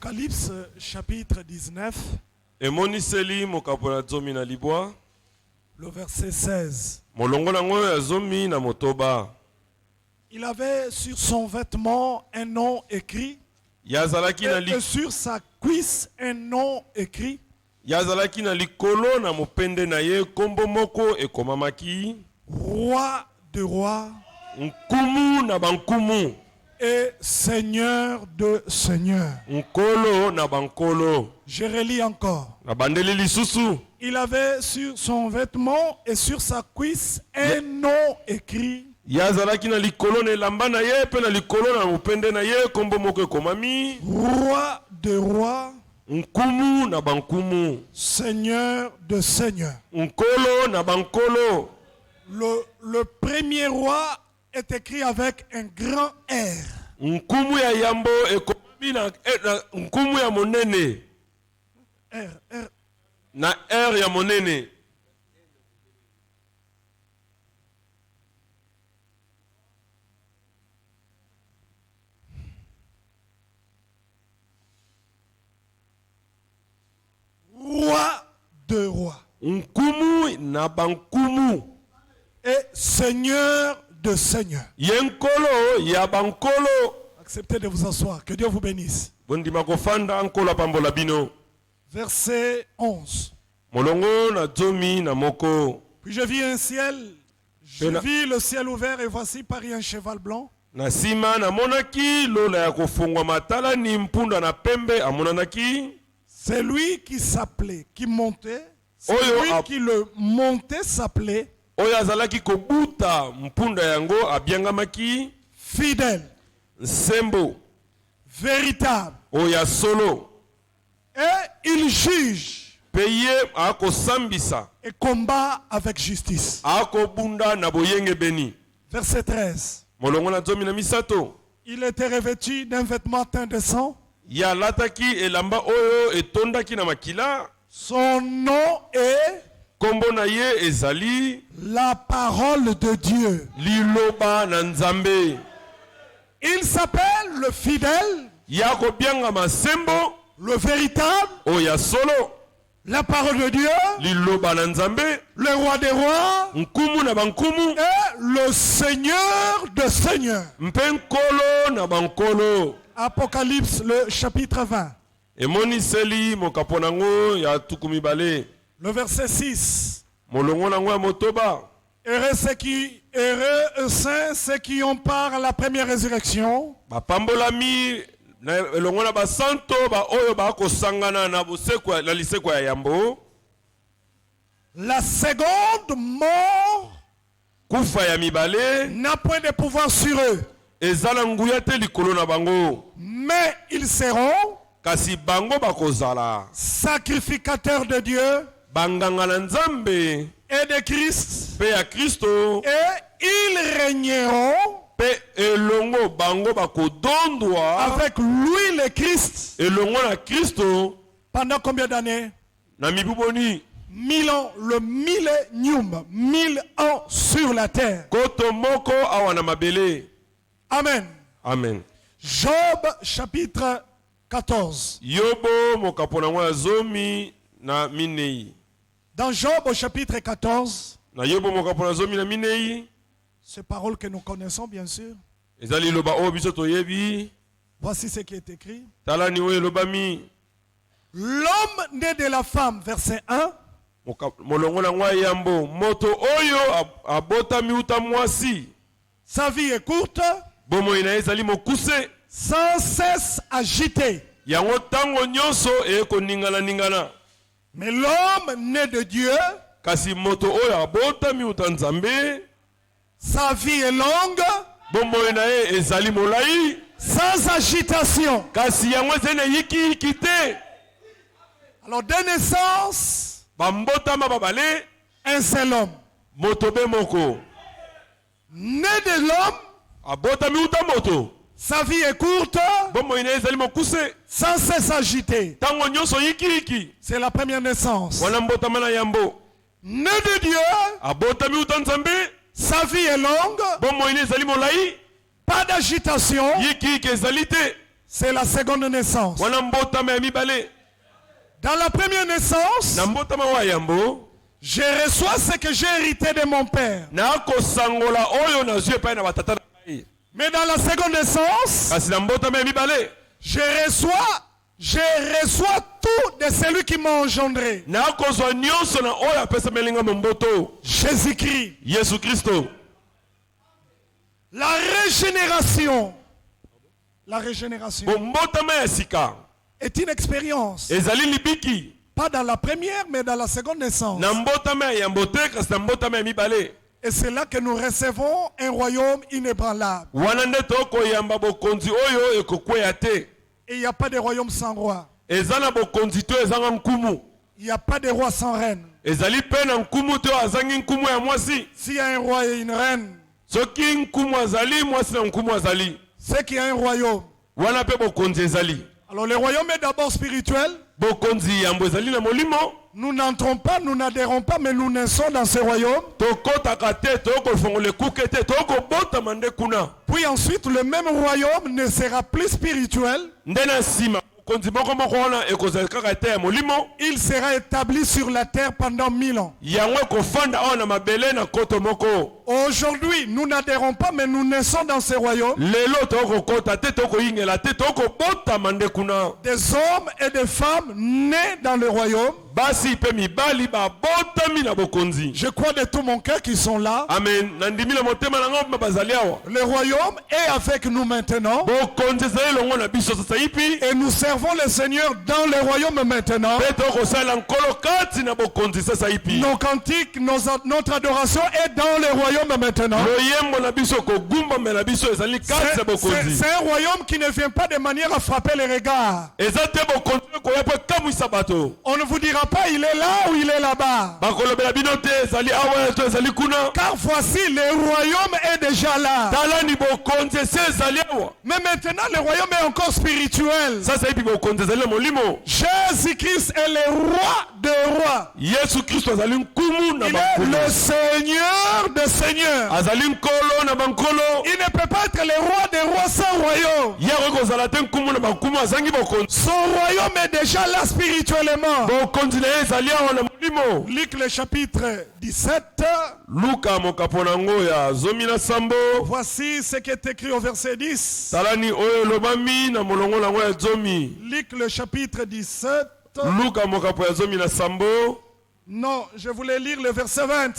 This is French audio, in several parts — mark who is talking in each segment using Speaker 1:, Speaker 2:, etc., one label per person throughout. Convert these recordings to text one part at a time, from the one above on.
Speaker 1: Apocalypse chapitre 19,
Speaker 2: emoniseli mokapola zomi na libwa
Speaker 1: le verset 16.
Speaker 2: molongo nango ya zomi na motoba.
Speaker 1: Il avait sur son vêtement un nom écrit
Speaker 2: Yazalaki na
Speaker 1: et sur sa cuisse un nom écrit.
Speaker 2: Yazalaki na likolo na mopende na ye kombo moko ekomamaki
Speaker 1: Roi de rois
Speaker 2: nkumu na bankumu
Speaker 1: et Seigneur de seigneurs.
Speaker 2: nkolo na bankolo.
Speaker 1: Je relis encore.
Speaker 2: Na bandeli lisusu
Speaker 1: Il avait sur son vêtement et sur sa cuisse un nom écrit.
Speaker 2: yazalaki na likolo na elamba na ye pe na likolo na mopende na ye kombo moko ekomami
Speaker 1: Roi de rois,
Speaker 2: nkumu na bankumu,
Speaker 1: Seigneur de seigneurs.
Speaker 2: nkolo na bankolo.
Speaker 1: Le premier roi est écrit avec un grand R.
Speaker 2: Nkumu ya yambo ekomami na nkumu ya monene
Speaker 1: R.
Speaker 2: na R ya monene.
Speaker 1: Roi de rois
Speaker 2: Nkumu na bankumu
Speaker 1: et Seigneur de seigneurs.
Speaker 2: yenkolo ya bankolo.
Speaker 1: Acceptez de vous asseoir. Que Dieu vous bénisse.
Speaker 2: Bondima kofanda nkola pambola bino.
Speaker 1: Verset 11.
Speaker 2: Molongo na zomi na moko.
Speaker 1: Puis je vis un ciel. Je vis le ciel ouvert et voici paris un cheval blanc.
Speaker 2: Na sima na monaki lola ya kofungwa matala ni mpunda na pembe amonanaki.
Speaker 1: C'est lui qui s'appelait, qui montait. C'est
Speaker 2: Oyo
Speaker 1: lui qui le montait s'appelait
Speaker 2: oyo azalaki kobuta mpunda yango abiangamaki
Speaker 1: fidèle,
Speaker 2: nsembo
Speaker 1: véritable.
Speaker 2: oya solo.
Speaker 1: Et il juge
Speaker 2: Peye akosambisa
Speaker 1: et combat avec justice.
Speaker 2: akobunda na boyenge beni.
Speaker 1: Verset 13.
Speaker 2: Molongo na zomi na misato.
Speaker 1: Il était revêtu d'un vêtement teint de sang.
Speaker 2: Ya lataki elamba oyo etondaki na makila.
Speaker 1: Son nom est
Speaker 2: Kombo na ye ezali
Speaker 1: la parole de Dieu.
Speaker 2: liloba na nzambe.
Speaker 1: Il s'appelle le fidèle,
Speaker 2: Ya kobianga masembo
Speaker 1: le véritable,
Speaker 2: oya solo
Speaker 1: la parole de Dieu,
Speaker 2: liloba na nzambe,
Speaker 1: le roi des rois
Speaker 2: nkumu na bankumu,
Speaker 1: et le Seigneur de seigneurs.
Speaker 2: mpe nkolo na bankolo.
Speaker 1: Apocalypse, le chapitre 20,
Speaker 2: Emoniseli mokapo nango ya tuku mibale.
Speaker 1: le verset 6.
Speaker 2: Molongo nango ya motoba.
Speaker 1: Heureux saints, ceux qui ont part à la première résurrection.
Speaker 2: Bapambolami na elongo na basanto ba oyo bakosangana na busekwa na lisekwa ya yambo.
Speaker 1: La seconde mort
Speaker 2: Kufa ya mibale
Speaker 1: n'a point de pouvoir sur eux,
Speaker 2: ezala nguya te likolo na bango,
Speaker 1: mais ils seront
Speaker 2: kasi bango bakozala
Speaker 1: sacrificateurs de Dieu
Speaker 2: banganga na nzambe
Speaker 1: et de Christ,
Speaker 2: pe ya Kristo,
Speaker 1: et ils régneront
Speaker 2: pe elongo bango bakodondwa
Speaker 1: avec lui le Christ
Speaker 2: elongo na Kristo
Speaker 1: pendant combien d'années?
Speaker 2: na mibuboni
Speaker 1: 1000 ans, le millénium, 1000 ans sur la terre.
Speaker 2: koto moko awa na mabele.
Speaker 1: Amen.
Speaker 2: Amen.
Speaker 1: Job chapitre 14.
Speaker 2: Yobo mokapo nango ya zomi na minei.
Speaker 1: Dans Job au chapitre 14,
Speaker 2: Na yobo mokapo na zomi na minei.
Speaker 1: ces paroles que nous connaissons bien sûr,
Speaker 2: Ezali loba oyo biso toyebi.
Speaker 1: voici ce qui est écrit.
Speaker 2: Tala ni oyo lobami.
Speaker 1: L'homme né de la femme, verset 1,
Speaker 2: Molongo na ngwa yambo. Moto oyo abotami uta mwasi.
Speaker 1: sa vie est courte,
Speaker 2: Bomo ina ezali mokuse.
Speaker 1: sans cesse agitée.
Speaker 2: Yango tango nyonso eko ningana ningana.
Speaker 1: Mais l'homme né de Dieu,
Speaker 2: Kasi moto oyo abotami uta nzambe.
Speaker 1: sa vie est longue,
Speaker 2: Bomo ina e ezali molai.
Speaker 1: sans agitation.
Speaker 2: Kasi yango ezene yiki te.
Speaker 1: Alors de naissance,
Speaker 2: Bambotama babale.
Speaker 1: un seul homme.
Speaker 2: Moto be moko.
Speaker 1: Né de l'homme,
Speaker 2: Abotami uta moto.
Speaker 1: sa vie est courte,
Speaker 2: Bomo ina ezali mokuse.
Speaker 1: sans cesse agitée.
Speaker 2: Tango nyonso yiki.
Speaker 1: C'est la première naissance.
Speaker 2: Wana mbotama na yambo.
Speaker 1: Né de Dieu,
Speaker 2: Abotami uta nzambe.
Speaker 1: sa vie est longue,
Speaker 2: Bomo ina ezali molai.
Speaker 1: pas d'agitation,
Speaker 2: Yiki ezali te.
Speaker 1: c'est la seconde naissance.
Speaker 2: wana mbotama ya mibale.
Speaker 1: Dans la première naissance,
Speaker 2: Na mbotama wa yambo
Speaker 1: je reçois ce que j'ai hérité de mon père.
Speaker 2: na kosangola oyo nazwi epai na batata na ngai.
Speaker 1: Mais dans la seconde naissance,
Speaker 2: Kasi na mbotama ya mibale
Speaker 1: je reçois tout de celui qui m'a engendré.
Speaker 2: na kozwa nyonso na oyo apesameli nga mboto
Speaker 1: Jésus-Christ.
Speaker 2: Yesu Kristo.
Speaker 1: La régénération. La régénération
Speaker 2: Mbotama ya sika
Speaker 1: est une expérience.
Speaker 2: ezali libiki
Speaker 1: Pas dans la première, mais dans la seconde naissance.
Speaker 2: na mbotama ya yambo te kasi na mbotama ya mibale.
Speaker 1: Et c'est là que nous recevons un royaume inébranlable.
Speaker 2: Wana nde tokoyamba bokonzi oyo ekokweya te.
Speaker 1: Et il n'y a pas de royaume sans roi.
Speaker 2: Eza na bokonzi to ezanga nkumu.
Speaker 1: Il n'y a pas de roi sans reine.
Speaker 2: Ezali pe na nkumu to azangi nkumu ya mwasi.
Speaker 1: S'il y a un roi et une reine,
Speaker 2: Soki nkumu azali mwasi na nkumu azali.
Speaker 1: c'est qu'il y a un royaume.
Speaker 2: Wana pe bokonzi ezali.
Speaker 1: Alors le royaume est d'abord spirituel.
Speaker 2: Bokonzi yambo ezali na molimo.
Speaker 1: Nous n'entrons pas, nous n'adhérons pas, mais nous naissons dans ce royaume.
Speaker 2: Tokotaka te tokofongola ekuke te tokobotama nde kuna.
Speaker 1: Puis ensuite, le même royaume ne sera plus spirituel.
Speaker 2: Nde na nsima bokonzi moko moko wana ekozala kaka te ya molimo.
Speaker 1: Il sera établi sur la terre pendant 1000 ans.
Speaker 2: Yango ekofanda awa na mabele na koto moko.
Speaker 1: Aujourd'hui, nous n'adhérons pas, mais nous naissons dans ce royaume.
Speaker 2: Lelo tokokota te tokoyingela te tokobotama nde kuna.
Speaker 1: Des hommes et des femmes nés dans le royaume.
Speaker 2: Basi pe mibali babotami na bokonzi.
Speaker 1: Je crois de tout mon cœur qu'ils sont là.
Speaker 2: Amen. Nandimi na motema na ngomba bazali awa.
Speaker 1: Le royaume est avec nous maintenant.
Speaker 2: Bokonzi ezali longo na biso sasa hivi.
Speaker 1: Et nous servons le Seigneur dans le royaume maintenant.
Speaker 2: Pe tokosala nkolo kati na bokonzi sasa hivi.
Speaker 1: Nos cantiques, notre adoration est dans le royaume maintenant.
Speaker 2: Loyembo na biso kogumba me na biso ezali kati na bokonzi.
Speaker 1: C'est un royaume qui ne vient pas de manière à frapper les regards.
Speaker 2: Eza te bokonzi koya pe kamwisa bato.
Speaker 1: On ne vous dira pas il est là ou il est là-bas.
Speaker 2: Bakolobela bino te ezali awa to ezali kuna.
Speaker 1: Car voici le royaume est déjà là.
Speaker 2: Talani bokonzi ezali awa.
Speaker 1: Mais maintenant le royaume est encore spirituel.
Speaker 2: Sasa hivi bokonzi ezali na molimo.
Speaker 1: Jésus-Christ est le roi des rois.
Speaker 2: Yesu Kristo azali nkumu na
Speaker 1: Il est
Speaker 2: bankumu.
Speaker 1: le Seigneur des seigneurs.
Speaker 2: Azali nkolo na bankolo.
Speaker 1: Il ne peut pas être le roi des rois sans royaume.
Speaker 2: Yako kozala te nkumu na bankumu azangi bokonzi.
Speaker 1: Son royaume est déjà là spirituellement.
Speaker 2: Bokonzi na ye ezali awa na molimo.
Speaker 1: Luc le chapitre 17.
Speaker 2: Luka mokapo nango ya zomi na sambo.
Speaker 1: Voici ce qui est écrit au verset 10.
Speaker 2: Talani oyo lobami na molongo nango ya zomi.
Speaker 1: Luc le chapitre 17.
Speaker 2: Luka mokapo ya zomi na sambo.
Speaker 1: Non, je voulais lire le verset 20.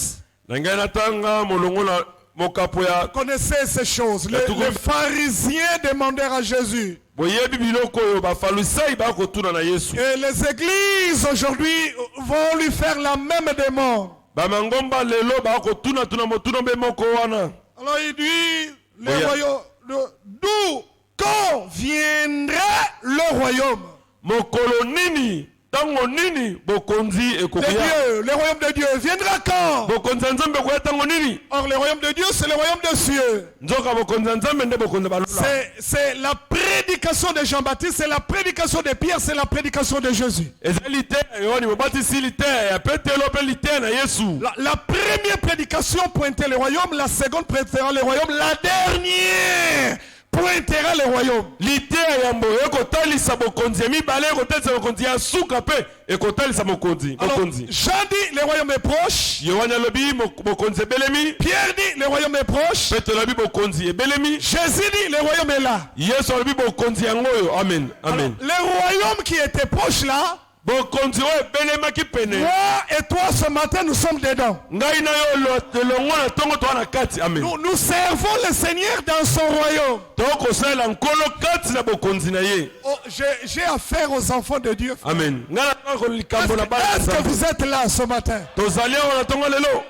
Speaker 2: Na ngai natanga molongo na mokapo ya.
Speaker 1: Vous connaissez ces choses. Les pharisiens demandèrent à Jésus.
Speaker 2: Boyebi biloko oyo bafarisai bakotuna na Yesu.
Speaker 1: Et les églises aujourd'hui vont lui faire la même demande.
Speaker 2: Bamangomba lelo bakotuna tuna motuna be moko wana.
Speaker 1: Alors il dit, le royaume, d'où, quand viendra le royaume?
Speaker 2: Mokolo nini, tango nini, bokonzi
Speaker 1: De
Speaker 2: ekokuya.
Speaker 1: Dieu, le royaume de Dieu viendra quand?
Speaker 2: Bokonzi nzambe koya tango nini.
Speaker 1: Or le royaume de Dieu, c'est le royaume des cieux.
Speaker 2: Nzoka bokonzi nzambe nde bokonzi balula.
Speaker 1: C'est la prédication de Jean-Baptiste, c'est la prédication de Pierre, c'est la prédication de Jésus.
Speaker 2: Ezali te yoni mobatisi lite ya petelo pe lite na Yesu.
Speaker 1: La première prédication pointait le royaume, la seconde pointera le royaume, la dernière pointera le royaume.
Speaker 2: Lite yambo ekotalisa bokonzi ya mibale ekotalisa bokonzi ya suka pe ekotalisa bokonzi.
Speaker 1: Alors, Jean dit le royaume est proche.
Speaker 2: Yohana lobi bokonzi ebelemi.
Speaker 1: Pierre dit le royaume est proche.
Speaker 2: Petelo lobi bokonzi ebelemi.
Speaker 1: Jésus dit le royaume est là.
Speaker 2: Yesu lobi bokonzi yango yo. Amen. Amen.
Speaker 1: Alors, le royaume qui était proche là,
Speaker 2: bokonzi oyo ebelemaki pene.
Speaker 1: moi et toi ce matin nous sommes dedans.
Speaker 2: Ngai na yo elongo na tongo to na kati. Amen.
Speaker 1: Nous servons le Seigneur dans son royaume.
Speaker 2: Tokosala nkolo kati na bokonzi na ye.
Speaker 1: Oh, j'ai affaire aux enfants de Dieu.
Speaker 2: Amen. Ngala ko likambo na bana.
Speaker 1: Est-ce que vous êtes là ce matin?
Speaker 2: Tozali awa na tongo lelo.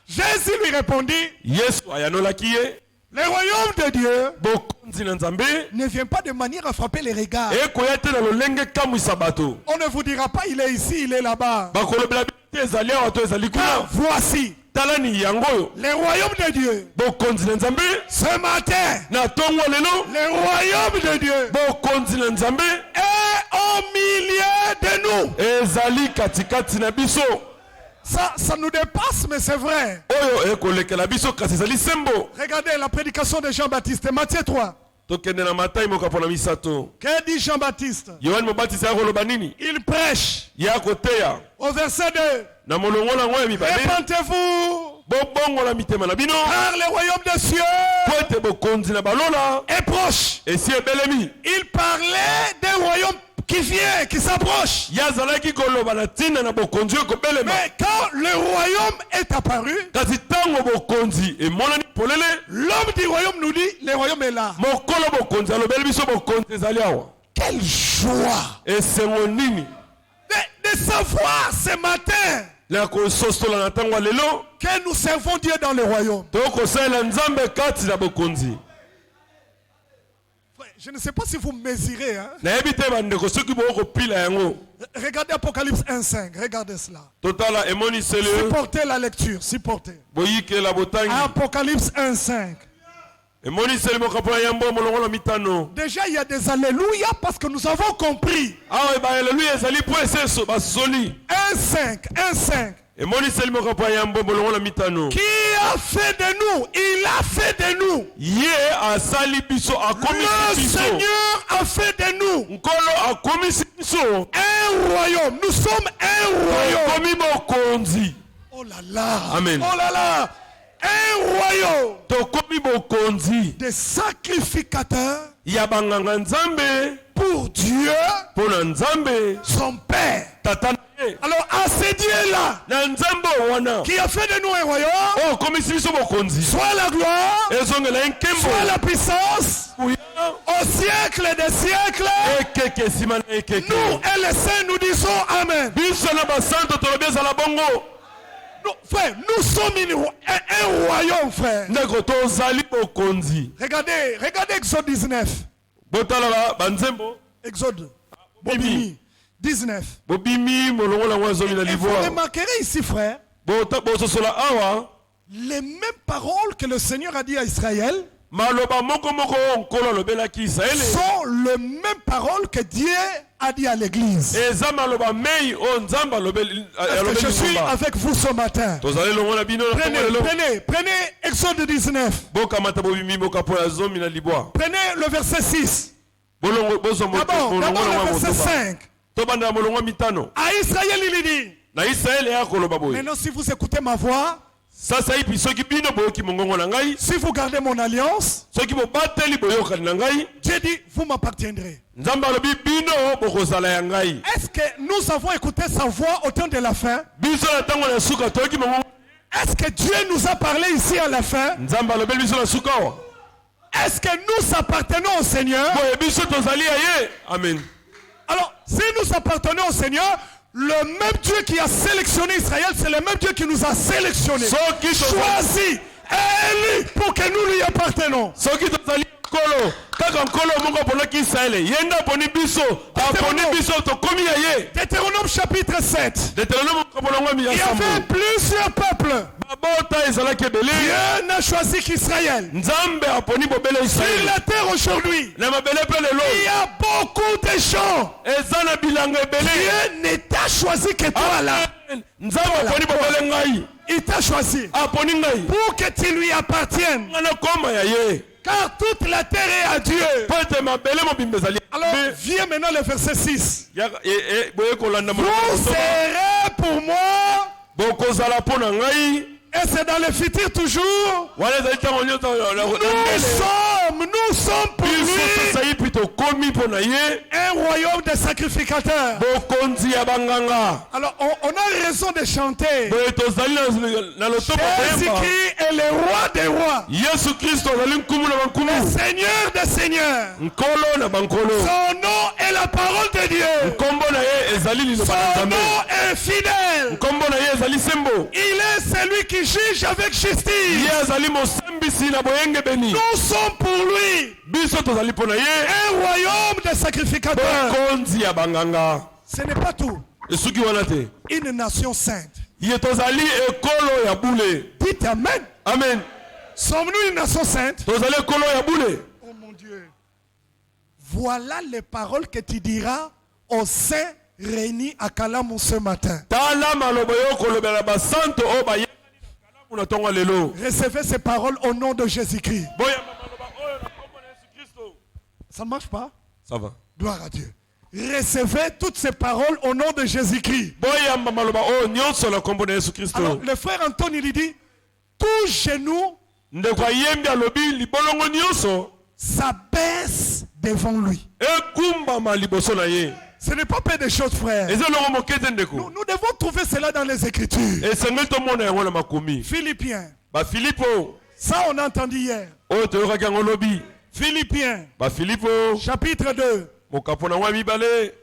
Speaker 1: Jésus lui répondit,
Speaker 2: Yesu ayanolaki ye.
Speaker 1: le royaume de Dieu
Speaker 2: Bokonzi na Nzambe
Speaker 1: ne vient pas de manière à frapper les regards.
Speaker 2: ekoya te na lolenge kamwisa bato.
Speaker 1: On ne vous dira pas il est ici, il est là-bas.
Speaker 2: Bakolobela te ezali awa to ezali
Speaker 1: Car
Speaker 2: kuna.
Speaker 1: voici
Speaker 2: Talani yango oyo.
Speaker 1: le royaume de Dieu.
Speaker 2: Bokonzi na Nzambe
Speaker 1: Ce matin,
Speaker 2: na tongo lelo.
Speaker 1: le royaume de Dieu
Speaker 2: Bokonzi na Nzambe
Speaker 1: est au milieu de nous.
Speaker 2: ezali katikati na biso.
Speaker 1: Ça nous dépasse, mais c'est vrai.
Speaker 2: Oyo ekolekela biso kasi ezali sembo.
Speaker 1: Regardez la prédication de Jean-Baptiste, Matthieu 3.
Speaker 2: tokende na matai mokapo na misato.
Speaker 1: Que dit Jean-Baptiste?
Speaker 2: Yohane Mobatisi akoloba nini?
Speaker 1: Il prêche.
Speaker 2: Ya koteya.
Speaker 1: Au verset 2.
Speaker 2: Na molongo na ngoya mibale.
Speaker 1: Répentez-vous.
Speaker 2: Bobongola mitema na bino.
Speaker 1: Car le royaume des cieux
Speaker 2: Poete bokonzi na balola.
Speaker 1: est proche.
Speaker 2: Esi ebelemi.
Speaker 1: Il parlait d'un royaume qui vient, qui s'approche.
Speaker 2: Yazalaki koloba na tina na bokonzi ko belema.
Speaker 1: Mais quand le royaume est apparu,
Speaker 2: Kasi tango bokonzi e monani polele.
Speaker 1: l'homme du royaume nous dit, le royaume est là.
Speaker 2: Mokolo bokonzi alobeli biso bokonzi ezali awa.
Speaker 1: Quelle joie
Speaker 2: Esengo nini?
Speaker 1: de savoir ce matin
Speaker 2: La kosostola na tango lelo.
Speaker 1: que nous servons Dieu dans le royaume.
Speaker 2: Toko sala nzambe kati na bokonzi.
Speaker 1: Je ne sais pas si vous mesurez. Hein?
Speaker 2: Na ebite bandeko soki boko pila yango.
Speaker 1: Regardez Apocalypse 1.5. Regardez cela.
Speaker 2: Totala emoni sele.
Speaker 1: Supportez la lecture. Supportez.
Speaker 2: Boyike la botangi.
Speaker 1: Apocalypse 1.5.
Speaker 2: Emoni sele mokapona yambo molongo la mitano.
Speaker 1: Déjà, il y a des alléluia parce que nous avons compris.
Speaker 2: Awa ba alléluia ezali po eseso basoli.
Speaker 1: 1.5. 1.5.
Speaker 2: Emoni sele mokapona yambo molongo la mitano.
Speaker 1: Qui a fait de nous? Il a fait de nous.
Speaker 2: Ye asali biso akomi
Speaker 1: Le
Speaker 2: biso.
Speaker 1: Seigneur a fait de nous
Speaker 2: Nkolo akomi biso.
Speaker 1: un royaume. Nous sommes un royaume.
Speaker 2: Akomi bokonzi.
Speaker 1: Oh là là.
Speaker 2: Amen.
Speaker 1: Oh là là. Un royaume
Speaker 2: Tokomi bokonzi.
Speaker 1: de sacrificateurs
Speaker 2: Ya banganga nzambe.
Speaker 1: pour Dieu,
Speaker 2: Pona nzambe.
Speaker 1: son Père.
Speaker 2: Tata.
Speaker 1: Alors à ce Dieu-là
Speaker 2: Na nzambe wana.
Speaker 1: qui a fait de nous un royaume,
Speaker 2: Oh komi biso bokonzi.
Speaker 1: soit la gloire,
Speaker 2: Ezongela nkembo.
Speaker 1: soit la puissance, au siècle des siècles.
Speaker 2: Ekeke simana ekeke.
Speaker 1: Nous et les saints nous disons Amen.
Speaker 2: Biso na basanto tolobi ezala bongo.
Speaker 1: Nous, frère, nous sommes un royaume, frère.
Speaker 2: Ndeko tozali bokonzi.
Speaker 1: Regardez Exode 19.
Speaker 2: Botala banzembo.
Speaker 1: Exode.
Speaker 2: Bobimi.
Speaker 1: Bobimi 19.
Speaker 2: Bobimi molongo na wazomi na
Speaker 1: Et vous
Speaker 2: livoire.
Speaker 1: remarquerez ici, frère,
Speaker 2: Bososola awa.
Speaker 1: les mêmes paroles que le Seigneur a dit à Israël
Speaker 2: Maloba moko moko nkolo alobelaki Israele.
Speaker 1: sont les mêmes paroles que Dieu a dit à l'église.
Speaker 2: Eza maloba mei o nzamba alobeli.
Speaker 1: Est-ce que je suis avec vous ce matin?
Speaker 2: Tozali longo na bino na
Speaker 1: Prenez Exode 19.
Speaker 2: boka mata bobimi boka po ya zomi na liboire.
Speaker 1: Prenez le verset 6.
Speaker 2: Bolongo bozo
Speaker 1: D'abord le verset 5.
Speaker 2: Tobanda molongo mitano.
Speaker 1: À Israël, il dit.
Speaker 2: Na Israele ya koloba boy.
Speaker 1: Maintenant, si vous écoutez ma voix,
Speaker 2: Sasa ipi soki bino boyoki mongongo na ngai.
Speaker 1: si vous gardez mon alliance,
Speaker 2: Soki bobateli boyoka na ngai.
Speaker 1: Dieu dit, vous m'appartiendrez.
Speaker 2: Nzamba alobi bino bokozala ya ngai.
Speaker 1: Est-ce que nous avons écouté sa voix au temps de la fin?
Speaker 2: Biso na tango na suka toyoki mongongo.
Speaker 1: Est-ce que Dieu nous a parlé ici à la fin?
Speaker 2: Nzamba alobeli biso na suka wa.
Speaker 1: Est-ce que nous appartenons au Seigneur?
Speaker 2: Boye biso tozali ya ye. Amen.
Speaker 1: Alors, si nous appartenons au Seigneur, le même Dieu qui a sélectionné Israël, c'est le même Dieu qui nous a sélectionnés, choisi, élu pour que nous lui appartenons.
Speaker 2: Soki tozali nkolo kaka nkolo moko aponaki Israele yenda aponi biso aponi biso tokomi ya ye.
Speaker 1: Deutéronome chapitre 7.
Speaker 2: Deutéronome kapolongo mi
Speaker 1: Il y
Speaker 2: ya sambo.
Speaker 1: avait plusieurs peuples.
Speaker 2: Babota ezalaki ebele.
Speaker 1: Dieu n'a choisi qu'Israël.
Speaker 2: Nzambe aponi bobele
Speaker 1: Sur
Speaker 2: Israele.
Speaker 1: la terre aujourd'hui,
Speaker 2: Na mabele pe lelo.
Speaker 1: il y a beaucoup de gens.
Speaker 2: Eza na bilanga ebele.
Speaker 1: Dieu ne t'a choisi que toi là.
Speaker 2: Nzambe aponi bobele ngai.
Speaker 1: Il t'a choisi
Speaker 2: Aponi ngai.
Speaker 1: pour que tu lui appartiennes.
Speaker 2: Ngana koma ya ye.
Speaker 1: Car toute la terre est à Dieu.
Speaker 2: Pote mabele mobimbe ezali.
Speaker 1: Alors, viens maintenant le verset 6.
Speaker 2: Boye kolanda
Speaker 1: Vous serez pour moi,
Speaker 2: bokozala pona ngai.
Speaker 1: et c'est dans le futur toujours.
Speaker 2: Wala ezali tango nyonso
Speaker 1: Nous sommes pour
Speaker 2: biso
Speaker 1: lui
Speaker 2: tosali mpe tokomi mpo na ye.
Speaker 1: un royaume de sacrificateurs.
Speaker 2: Bokonzi ya banganga.
Speaker 1: Alors, on a raison de chanter.
Speaker 2: Boye tozali na lotobo koyemba.
Speaker 1: Jésus-Christ est le roi des rois,
Speaker 2: Yesu Kristo azali nkumu na bankumu.
Speaker 1: Seigneur des seigneurs.
Speaker 2: Nkolo na bankolo.
Speaker 1: Son nom est la parole de Dieu.
Speaker 2: Nkombo na ye ezali liloba na
Speaker 1: Son
Speaker 2: Nzambe.
Speaker 1: nom est fidèle.
Speaker 2: Nkombo na ye ezali sembo.
Speaker 1: Il est celui qui juge avec justice.
Speaker 2: Ye azali mosambisi na boyengebeni.
Speaker 1: Nous sommes pour lui
Speaker 2: Biso tozali mpo na ye.
Speaker 1: un royaume de sacrificateurs.
Speaker 2: Bokonzi ya banganga.
Speaker 1: Ce n'est pas tout.
Speaker 2: Esuki wana te.
Speaker 1: Une nation sainte.
Speaker 2: Ye tozali ekolo ya bule.
Speaker 1: Dites Amen.
Speaker 2: Amen.
Speaker 1: Sommes-nous une nation sainte?
Speaker 2: Tozali ekolo ya bule.
Speaker 1: Oh mon Dieu. Voilà les paroles que tu diras aux saints réunis à Kalamu ce matin.
Speaker 2: Tala malobo yo kolobela basanto o bayekani na kalamu na tongo lelo.
Speaker 1: Recevez ces paroles au nom de Jésus-Christ.
Speaker 2: Boya maloba oyo na kombo na Yesu Kristo.
Speaker 1: Ça ne marche pas?
Speaker 2: Ça va.
Speaker 1: Gloire à Dieu. Recevez toutes ces paroles au nom de Jésus-Christ. Alors, le frère Antoine, il dit, tout genou s'abaisse devant lui. Ce n'est pas peu de choses, frère. Nous devons trouver cela dans les Écritures. Philippiens. Ça, on a entendu hier. Philippiens. Chapitre 2.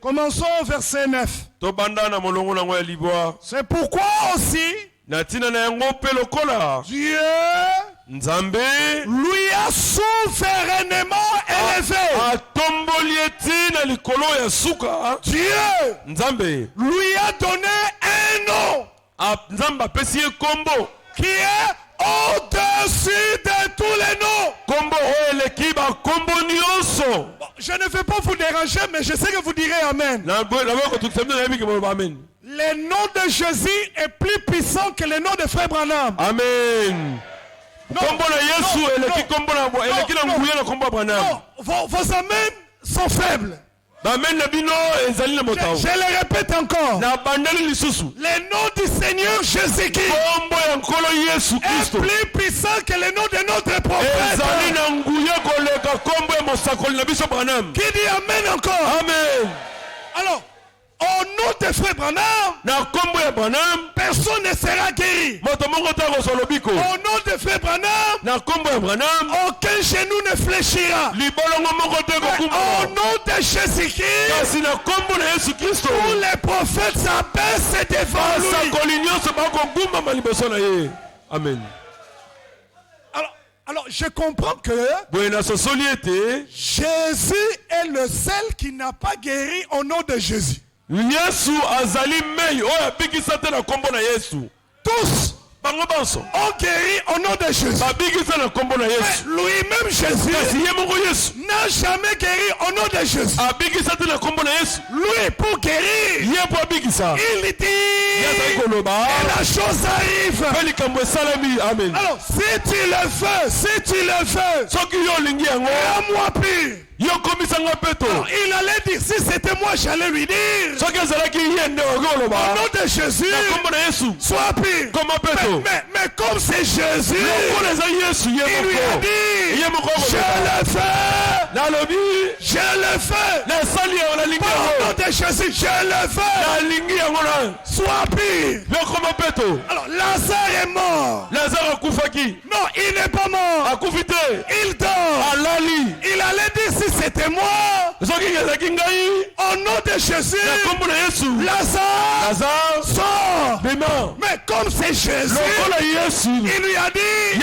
Speaker 1: Commençons au verset 9. C'est pourquoi aussi Dieu lui a souverainement élevé. Dieu lui a donné un nom qui est au-dessus de tous les noms. Je ne vais pas vous déranger, mais je sais que vous direz Amen. Le nom de Jésus est plus puissant que le nom de Frère Branham.
Speaker 2: Amen.
Speaker 1: Vos amens sont faibles. Je le répète encore. Le nom du Seigneur Jésus-Christ est plus puissant que le nom de notre prophète. Qui dit Amen encore?
Speaker 2: Amen.
Speaker 1: Alors, au nom de Frère Branham, personne ne sera guéri. Au nom de Frère Branham, aucun genou ne fléchira. Au nom de Jésus-Christ, tous les prophètes s'abaissent devant lui.
Speaker 2: Amen.
Speaker 1: Alors, je comprends que Jésus est le seul qui n'a pas guéri au nom de Jésus. Tous ont guéri au nom de Jésus. Lui-même Jésus n'a jamais guéri au nom de Jésus. Lui, pour guérir, il dit et la chose arrive. Alors, si tu le veux, moi plus. Alors, il allait dire, si c'était moi, j'allais lui dire au nom de Jésus, sois pire. Mais comme c'est Jésus, il lui a dit, je le fais. Au nom de Jésus, je le fais. Sois pire. Alors, Lazare est mort. Non, il n'est pas mort. Il dort. Il allait dire, si c'était moi, au nom de Jésus, Lazare sort. Mais comme c'est Jésus, il lui a dit,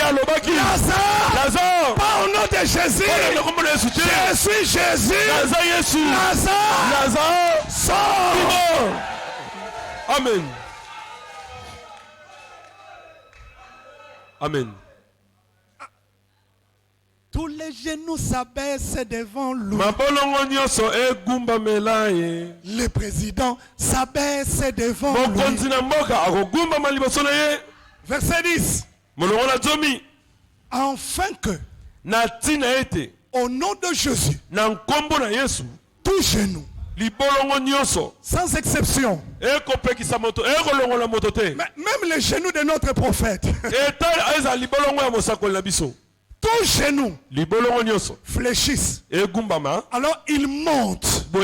Speaker 1: Lazare, pas au nom de Jésus, je suis Jésus, Lazare sort.
Speaker 2: Amen. Amen.
Speaker 1: Tous les genoux s'abaissent devant lui. Le président s'abaisse devant lui. Verset 10. Afin que, au nom de Jésus, tout genou, sans exception, même les genoux de notre prophète, tout genou fléchissent. Alors il monte. Il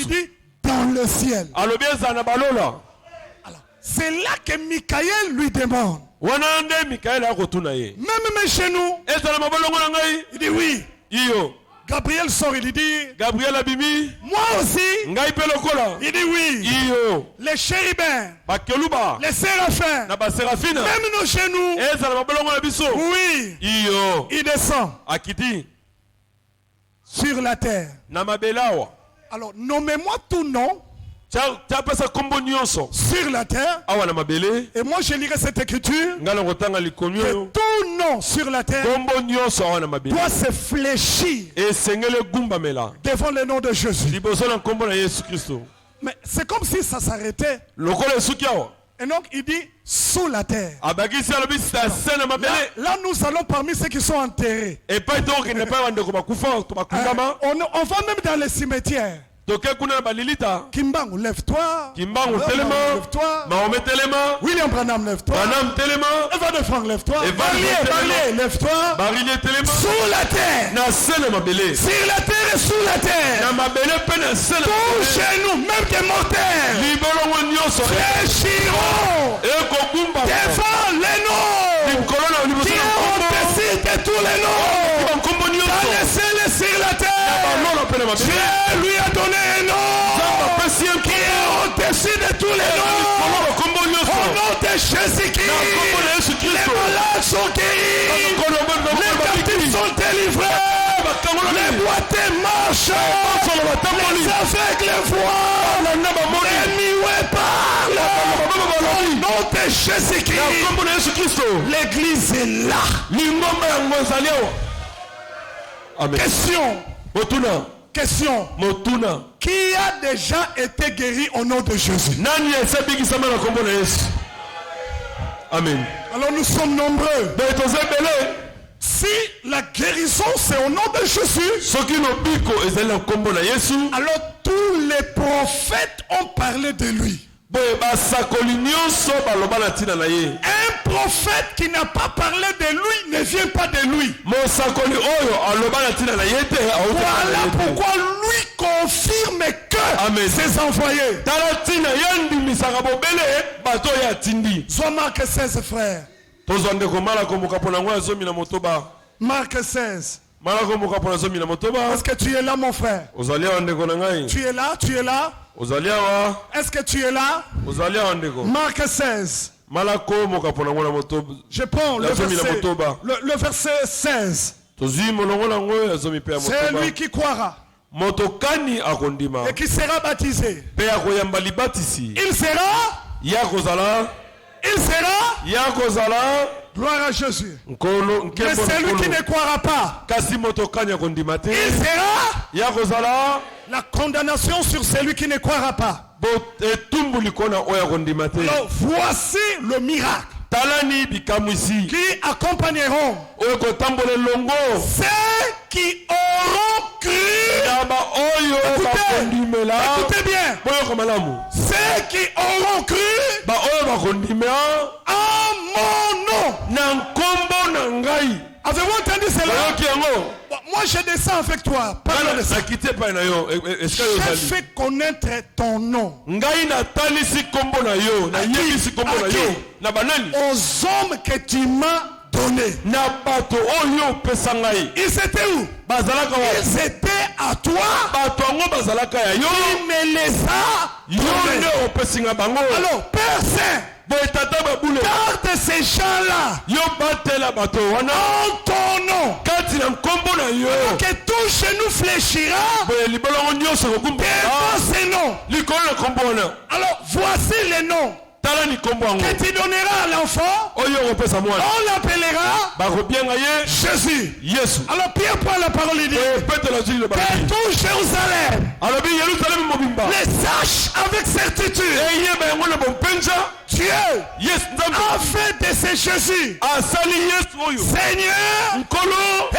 Speaker 1: dit dans le ciel. Alors, c'est là que Michael lui demande. Même mes genoux. Il dit oui. Gabriel sort, il dit moi aussi. Il dit oui. Les chérubins, les séraphins, même nos genoux. Oui. Il descend sur la terre. Alors nommez-moi tout nom sur la terre. Et moi je lirai cette écriture que tout nom sur la terre doit se fléchir devant le nom de Jésus. Mais c'est comme si ça s'arrêtait.
Speaker 3: Et donc il dit sous la terre.
Speaker 2: abakisi alobi sase na mabele
Speaker 3: Là nous allons parmi ceux qui sont enterrés.
Speaker 2: epai tokokende epai bandeko bakufa to bakungama
Speaker 3: On va même dans les cimetières.
Speaker 2: toke kuna na balilita
Speaker 3: Kimbangu, lève-toi.
Speaker 2: kimbangu telema
Speaker 3: Lève-toi.
Speaker 2: maome telema
Speaker 3: William Branham, lève-toi.
Speaker 2: banam telema
Speaker 3: Eva de Franck, lève-toi.
Speaker 2: Eva de
Speaker 3: Barlier,
Speaker 2: Franck,
Speaker 3: Barlier, lève-toi.
Speaker 2: barilie telema
Speaker 3: Sous la terre.
Speaker 2: na se na mabele
Speaker 3: Sur la terre et sous la terre.
Speaker 2: na mabele mpe na se na
Speaker 3: Tous
Speaker 2: mabele
Speaker 3: chez nous, même des mortels.
Speaker 2: libolongo nyonso
Speaker 3: Fléchiront
Speaker 2: ekobumba
Speaker 3: devant les noms
Speaker 2: likolo na liboso
Speaker 3: qui
Speaker 2: na
Speaker 3: ont
Speaker 2: nkombo
Speaker 3: décidé tous les noms.
Speaker 2: bankombo
Speaker 3: Dans
Speaker 2: nyonso
Speaker 3: les cieux et sur la terre.
Speaker 2: balolo mpe na mabele
Speaker 3: Dieu lui a donné un nom
Speaker 2: apesi ye
Speaker 3: qui est au-dessus de tous les noms.
Speaker 2: likolo bakombo
Speaker 3: Au
Speaker 2: nyonso
Speaker 3: nom de Jésus-Christ,
Speaker 2: na nkombo na yesu
Speaker 3: les
Speaker 2: kristo
Speaker 3: malades sont guéris, les captifs sont délivrés, les boiteux marchent, les aveugles voient, les muets parlent. Au nom de Jésus-Christ, l'église est là.
Speaker 2: lingomba yango ezali awa amen
Speaker 3: Question.
Speaker 2: motuna
Speaker 3: Qui a déjà été guéri au nom de Jésus?
Speaker 2: nani esebikisama na nkombo na yesu amen
Speaker 3: Alors nous sommes nombreux.
Speaker 2: boye toza ebele
Speaker 3: Si la guérison c'est au nom de Jésus,
Speaker 2: soki lobiko ezali na nkombo na yesu
Speaker 3: alors tous les prophètes ont parlé de lui.
Speaker 2: boye basakoli nyonso baloba na ntina na ye
Speaker 3: Un prophète qui n'a pas parlé de lui ne vient pas de lui.
Speaker 2: mosakoli oyo aloba na ntina na ye te
Speaker 3: Voilà pourquoi lui confirme que
Speaker 2: amen
Speaker 3: ses envoyés.
Speaker 2: tala ntina ye ndimisaka bobele bato oyo atindi
Speaker 3: Soit Marc 16, frère.
Speaker 2: tozwa ndeko malako mokapo na ngo ya zomi na motoba
Speaker 3: Marc 16.
Speaker 2: malako mokapo na zomi na motoba
Speaker 3: Est-ce que tu es là, mon frère?
Speaker 2: ozali awa ndeko na ngai
Speaker 3: Tu es là, tu es là.
Speaker 2: ozali awa
Speaker 3: Est-ce que tu es là?
Speaker 2: ozali awa ndeko
Speaker 3: Marc 16.
Speaker 2: malako mokapo na ngo na motoba
Speaker 3: Je prends le
Speaker 2: La zomi na
Speaker 3: verset,
Speaker 2: motoba.
Speaker 3: le verset 16.
Speaker 2: tozwi molongo na ngo ya zomi mpe ya
Speaker 3: C'est
Speaker 2: motoba
Speaker 3: lui qui croira
Speaker 2: motokani akondima
Speaker 3: et qui sera baptisé.
Speaker 2: mpe akoyamba libatisi
Speaker 3: Il sera,
Speaker 2: ya kozala
Speaker 3: gloire à Jésus.
Speaker 2: nkolo
Speaker 3: Mais
Speaker 2: nkembo na
Speaker 3: celui qui
Speaker 2: nkolo
Speaker 3: ne croira pas,
Speaker 2: kasi motokani akondima te
Speaker 3: il sera
Speaker 2: ya kozala
Speaker 3: la condamnation sur celui qui ne croira pas.
Speaker 2: etumbu likona oyo akondima te
Speaker 3: Alors voici le miracle
Speaker 2: talani bikamwisi
Speaker 3: qui accompagneront
Speaker 2: oyo kotambola elongo
Speaker 3: ceux qui auront cru.
Speaker 2: na baoyo bakondimela
Speaker 3: Écoutez bien.
Speaker 2: boyoko malamu
Speaker 3: Ceux qui auront cru
Speaker 2: baoyo bakondimela
Speaker 3: en mon nom.
Speaker 2: na nkombo na ngai
Speaker 3: Avez-vous entendu cela?
Speaker 2: bayoki yango
Speaker 3: Bon, moi je descends avec toi. Parlons de ça.
Speaker 2: nakiti epai na yo esika yo
Speaker 3: J'ai
Speaker 2: ozali
Speaker 3: fait connaître ton nom
Speaker 2: ngai natalisi nkombo na yo nayebisi nkombo na yo na banani
Speaker 3: aux hommes que tu m'as donnés.
Speaker 2: na bato oyo opesa ngai
Speaker 3: Ils étaient où?
Speaker 2: bazalaka wa
Speaker 3: Ils étaient à toi.
Speaker 2: bato yango bazalaka ya yo
Speaker 3: Il me les a
Speaker 2: yo
Speaker 3: donnés.
Speaker 2: nde opesi ngai bango
Speaker 3: Alors, Père Saint,
Speaker 2: boye tata babule
Speaker 3: garde ces gens-là
Speaker 2: yo batela bato wana
Speaker 3: en ton nom.
Speaker 2: kati na nkombo na yo
Speaker 3: Que tout chez nous fléchira
Speaker 2: boye libolongo nyonso
Speaker 3: devant
Speaker 2: kokumbaa
Speaker 3: ces noms.
Speaker 2: likolo na nkombo wana
Speaker 3: Alors, voici les noms
Speaker 2: tala ni nkombo yango
Speaker 3: que tu donneras à l'enfant.
Speaker 2: oyo okopesa mwana
Speaker 3: On l'appellera
Speaker 2: bakobianga ye
Speaker 3: Jésus.
Speaker 2: yesu
Speaker 3: Alors, Pierre prend la parole et dit
Speaker 2: oyo petelo azwi liloba
Speaker 3: que tout Jérusalem
Speaker 2: alobi yerusalemi mobimba
Speaker 3: les sache avec certitude.
Speaker 2: eyeba yango na bompenza
Speaker 3: Dieu
Speaker 2: yesu nzambe
Speaker 3: a fait de ce Jésus
Speaker 2: asali yesu oyo
Speaker 3: Seigneur
Speaker 2: nkolo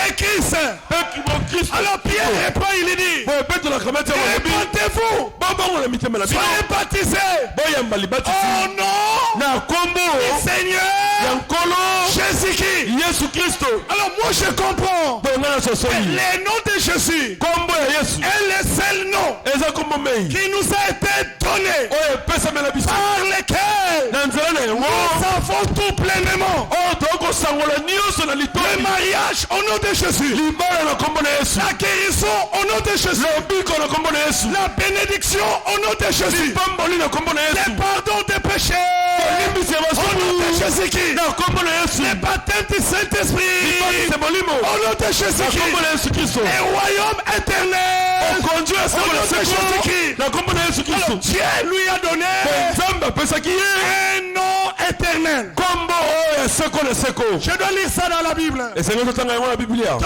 Speaker 3: et Christ.
Speaker 2: mpe mokristo
Speaker 3: Alors Pierre répond, il dit
Speaker 2: boye petelo akamati yango alobi
Speaker 3: répandez-vous,
Speaker 2: bobongola mitema na bino
Speaker 3: soyez baptisés
Speaker 2: boyamba libatisi
Speaker 3: au nom
Speaker 2: na nkombo
Speaker 3: du
Speaker 2: ya
Speaker 3: Seigneur
Speaker 2: nkolo
Speaker 3: Jésus-Christ.
Speaker 2: yesu kristo
Speaker 3: Alors moi je comprends
Speaker 2: boye ngai na sosoli
Speaker 3: le nom de Jésus
Speaker 2: nkombo ya yesu
Speaker 3: est le seul nom
Speaker 2: eza nkombo mei
Speaker 3: qui nous a été donné
Speaker 2: oyo epesamela biso
Speaker 3: par lequel
Speaker 2: na nzela na yango
Speaker 3: nous avons tout pleinement.
Speaker 2: oyo tokosangola nyonso na
Speaker 3: Le
Speaker 2: litoi
Speaker 3: mariage au nom de Jésus.
Speaker 2: libala na nkombo na yesu
Speaker 3: La guérison au nom de Jésus.
Speaker 2: lobiko na nkombo na yesu
Speaker 3: La bénédiction au nom de Jésus.
Speaker 2: lipamboli na nkombo na
Speaker 3: Le
Speaker 2: yesu
Speaker 3: pardon des péchés
Speaker 2: olimbisi ya
Speaker 3: au nom de
Speaker 2: masumu
Speaker 3: Jésus-Christ.
Speaker 2: na nkombo na yesu
Speaker 3: Le baptême du Saint-Esprit
Speaker 2: libatise molimo
Speaker 3: au nom de
Speaker 2: na
Speaker 3: Jésus-Christ.
Speaker 2: nkombo na yesu kristo
Speaker 3: Le royaume éternel
Speaker 2: okonzi ya
Speaker 3: au
Speaker 2: seko na
Speaker 3: nom de
Speaker 2: seko
Speaker 3: Jésus-Christ.
Speaker 2: na nkombo na yesu kristo
Speaker 3: Alors Dieu lui a donné
Speaker 2: nzambe apesaki ye
Speaker 3: un nom éternel.
Speaker 2: nkombo oyo ya seko na seko
Speaker 3: Je dois lire ça dans la Bible.
Speaker 2: esengi totanga yango na biblia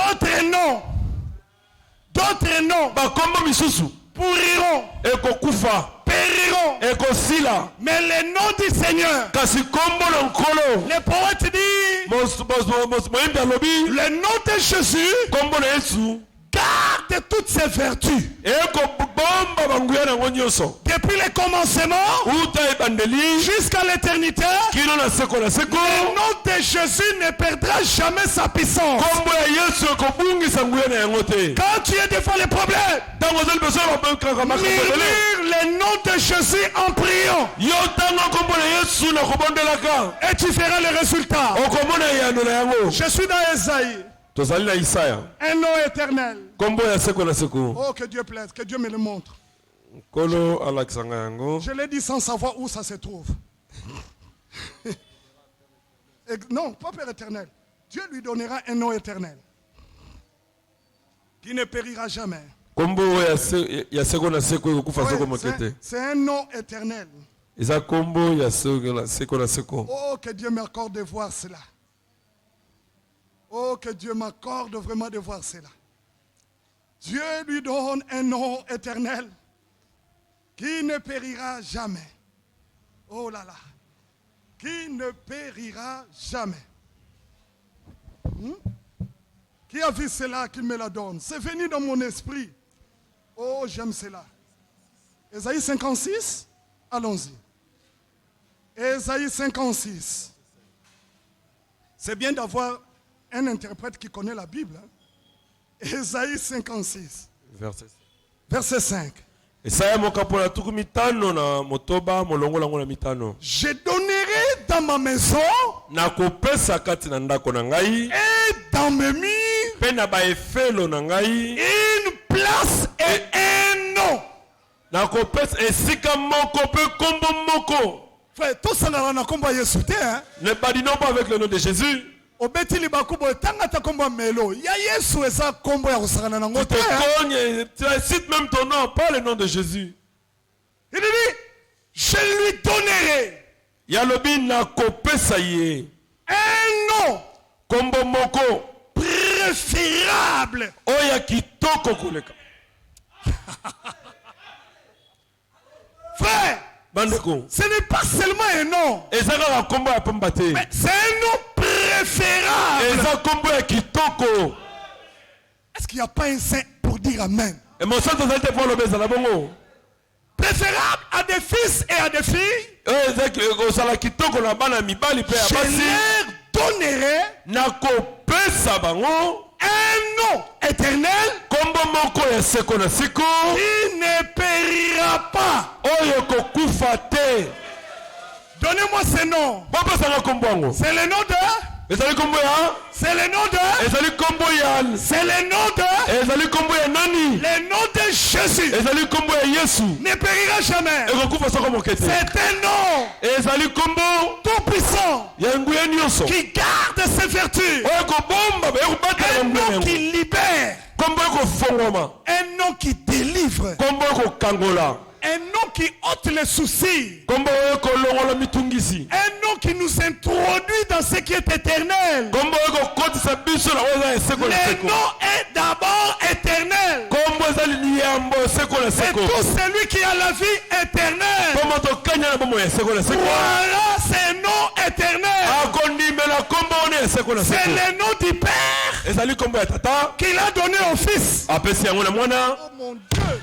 Speaker 3: D'autres noms
Speaker 2: bakombo misusu
Speaker 3: pourriront,
Speaker 2: ekokufa
Speaker 3: périront.
Speaker 2: ekosila
Speaker 3: Mais le nom du Seigneur,
Speaker 2: kasi kombo na nkolo
Speaker 3: le poète dit,
Speaker 2: moyembi alobi
Speaker 3: le nom de Jésus
Speaker 2: kombo na yesu
Speaker 3: garde toutes ses vertus.
Speaker 2: ekobomba banguya nango nyonso
Speaker 3: Depuis le commencement
Speaker 2: uta ebandeli
Speaker 3: jusqu'à l'éternité,
Speaker 2: kino na seko na seko
Speaker 3: le nom de Jésus ne perdra jamais sa puissance.
Speaker 2: kombo ya yesu ekobungisa nguya na yango te
Speaker 3: Quand tu es devant les problèmes,
Speaker 2: ntango ozali beso ya babekaka makambo
Speaker 3: murmure le nom de Jésus en priant
Speaker 2: yo ntango kombo na yesu na kobondelaka
Speaker 3: et tu verras le résultat.
Speaker 2: okomona eyano na yango
Speaker 3: Je suis dans Esaïe,
Speaker 2: tozali na isaya
Speaker 3: un nom éternel.
Speaker 2: kombo ya seko na seko
Speaker 3: Oh, que Dieu plaise, que Dieu me le montre.
Speaker 2: nkolo alakisanga yango
Speaker 3: Je l'ai dit sans savoir où ça se trouve. Non, pas Père éternel. Dieu lui donnera un nom éternel qui ne périra jamais.
Speaker 2: kombo ya seko na seko ekokufa soko moke te
Speaker 3: C'est un nom éternel.
Speaker 2: eza kombo ya seko na seko
Speaker 3: Oh, que Dieu m'accorde de voir cela. Oh, que Dieu m'accorde vraiment de voir cela. Dieu lui donne un nom éternel qui ne périra jamais. Oh là là. Qui ne périra jamais. Qui a vu cela qui me la donne? C'est venu dans mon esprit. Oh, j'aime cela. Ésaïe 56, allons-y. Ésaïe 56. C'est bien d'avoir un interprète qui connaît la Bible. Hein? Ésaïe 56, verset 5.
Speaker 2: esaya mokapo na tuku mitano na motoba molongo lango na mitano
Speaker 3: Je donnerai dans ma maison
Speaker 2: nakopesa kati na ndako na ngai
Speaker 3: et dans mes murs
Speaker 2: mpe na baefelo na ngai
Speaker 3: une place et un nom.
Speaker 2: nakopesa esika moko mpe kombo moko.
Speaker 3: Frère, tout ça n'a pas Yesu te, hein?
Speaker 2: Ne badinons pas avec le nom de Jésus.
Speaker 3: Obeti libakubo tangata kombo melo. Ya Yesu eza kombo ya kusakana na
Speaker 2: Tu
Speaker 3: ngote.
Speaker 2: te cognes, tu cites même ton nom, pas le nom de Jésus.
Speaker 3: Il dit, je lui donnerai
Speaker 2: Yalobi na kopesa ye
Speaker 3: un nom
Speaker 2: kombo moko
Speaker 3: préférable.
Speaker 2: oya kitoko koleka.
Speaker 3: Frère,
Speaker 2: Bandeko,
Speaker 3: ce n'est pas seulement un nom,
Speaker 2: ezaka la kombo ya pamba te.
Speaker 3: mais c'est un nom préférable.
Speaker 2: Eza kombo ya kitoko.
Speaker 3: Est-ce qu'il n'y a pas un saint pour dire Amen?
Speaker 2: Et mon sang tozali te pour le beza la bongo.
Speaker 3: Préférable à des fils et à des filles.
Speaker 2: Ezaki kozala kitoko na bana mibali pe ya
Speaker 3: Je
Speaker 2: basi.
Speaker 3: leur donnerai
Speaker 2: Na kopesa bango
Speaker 3: un nom éternel
Speaker 2: kombo moko ya seko na seko
Speaker 3: qui ne périra pas.
Speaker 2: oyo kokufa te.
Speaker 3: Donnez-moi ce nom.
Speaker 2: Bapesanga kombo yango.
Speaker 3: C'est le nom de.
Speaker 2: Ezali kombo ya.
Speaker 3: C'est le nom de.
Speaker 2: Ezali kombo ya.
Speaker 3: C'est le nom de.
Speaker 2: Ezali kombo ya nani?
Speaker 3: Le nom de Jésus
Speaker 2: Ezali kombo ya Yesu.
Speaker 3: ne périra jamais.
Speaker 2: Ekokufa soko moke te.
Speaker 3: C'est un nom
Speaker 2: Ezali kombo
Speaker 3: tout puissant
Speaker 2: ya nguya nyonso.
Speaker 3: qui garde ses vertus.
Speaker 2: Oyo kobomba ba ekobatela
Speaker 3: Un
Speaker 2: nguya
Speaker 3: nom
Speaker 2: yango.
Speaker 3: qui libère.
Speaker 2: Kombo ekofongwama.
Speaker 3: Un nom qui délivre.
Speaker 2: Kombo ekokangola.
Speaker 3: Un nom qui ôte les soucis.
Speaker 2: Kombo oyo ekolongola mitungisi.
Speaker 3: Un nom qui nous introduit dans ce qui est éternel.
Speaker 2: Kombo oyo ekokotisa biso na oyo eza eseko na
Speaker 3: Le
Speaker 2: seko.
Speaker 3: nom est d'abord éternel.
Speaker 2: Kombo ezali liyambo seko na
Speaker 3: C'est
Speaker 2: seko.
Speaker 3: tout celui qui a la vie éternelle.
Speaker 2: Kombo tokanya na bomoi ya seko na seko.
Speaker 3: Voilà ce nom éternel.
Speaker 2: Akondimela kombo wana ya seko na
Speaker 3: C'est
Speaker 2: seko.
Speaker 3: le nom du Père
Speaker 2: Ezali kombo ya tata.
Speaker 3: qu'il a donné au Fils.
Speaker 2: Apesi yango na mwana.
Speaker 3: Oh mon Dieu.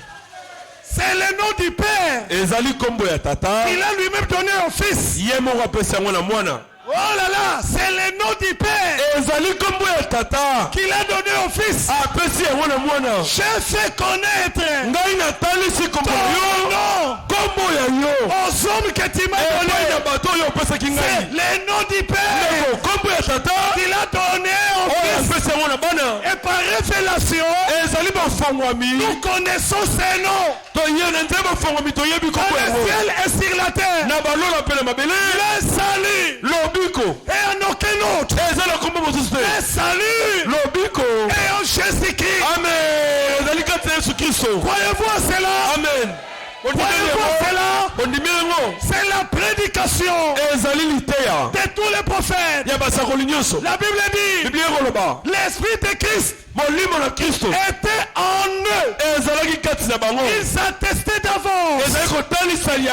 Speaker 3: C'est le nom du Père
Speaker 2: Ezali kombo ya tata.
Speaker 3: qu'il a lui-même donné au Fils.
Speaker 2: Ye moko apesi yango na mwana.
Speaker 3: Oh là là, c'est le nom du Père
Speaker 2: Ezali kombo ya tata.
Speaker 3: qu'il a donné au Fils.
Speaker 2: Apesi yango na mwana.
Speaker 3: J'ai fait connaître
Speaker 2: Ngai natalisi kombo
Speaker 3: ton
Speaker 2: yo.
Speaker 3: nom
Speaker 2: Kombo ya yo.
Speaker 3: aux hommes que tu m'as
Speaker 2: Epai
Speaker 3: donné.
Speaker 2: na bato oyo opesaki
Speaker 3: C'est
Speaker 2: ngai.
Speaker 3: le nom du Père
Speaker 2: Ndeko, kombo ya tata.
Speaker 3: qu'il a donné au
Speaker 2: Oyo
Speaker 3: Fils.
Speaker 2: apesi yango na bana.
Speaker 3: Et par révélation,
Speaker 2: Ezali bafongwami.
Speaker 3: nous connaissons ces noms.
Speaker 2: Toyena nzela bafongwami toyebi
Speaker 3: Dans
Speaker 2: kombo
Speaker 3: le
Speaker 2: yango.
Speaker 3: ciel et sur la terre.
Speaker 2: Na balola mpe na mabele.
Speaker 3: Le salut
Speaker 2: Lobiko.
Speaker 3: et en aucun autre.
Speaker 2: Eza na kombo mosusu te.
Speaker 3: Le salut
Speaker 2: Lobiko.
Speaker 3: et en Jésus-Christ.
Speaker 2: Amen. Ezali kati ya Yesu Kristo.
Speaker 3: Croyez-vous à cela?
Speaker 2: Amen.
Speaker 3: Croyez-vous à cela?
Speaker 2: Ondimi yango.
Speaker 3: C'est la prédication
Speaker 2: Ezali liteya.
Speaker 3: de tous les prophètes.
Speaker 2: Ya basakoli nyonso.
Speaker 3: La Bible dit,
Speaker 2: Biblia ekoloba.
Speaker 3: l'Esprit de Christ
Speaker 2: Molimo na Kristo.
Speaker 3: était en eux.
Speaker 2: Ezala
Speaker 3: Ils attestaient d'avance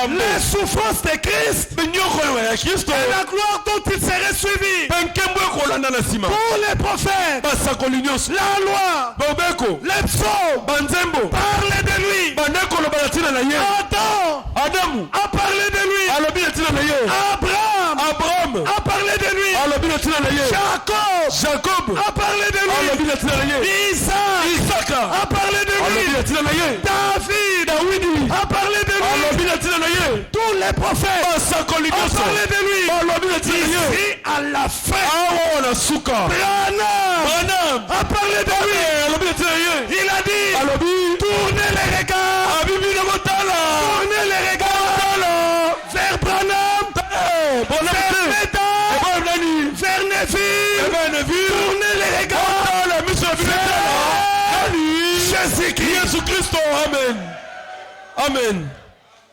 Speaker 3: les souffrances de Christ et la gloire dont il serait suivi. Pour les prophètes, la loi, les psaumes parlaient de lui. Adam a parlé de lui. Abraham a parlé de lui. Jacob a parlé de lui. Isaac a parlé de lui. David a parlé de lui. Tous les prophètes ont parlé de lui. Ici à la fin, Branham a parlé de lui. Il a dit, tournez les regards. Tournez les regards vers Branham. Vers Neville. Tournez les regards vers Jésus-Christ.
Speaker 2: Amen.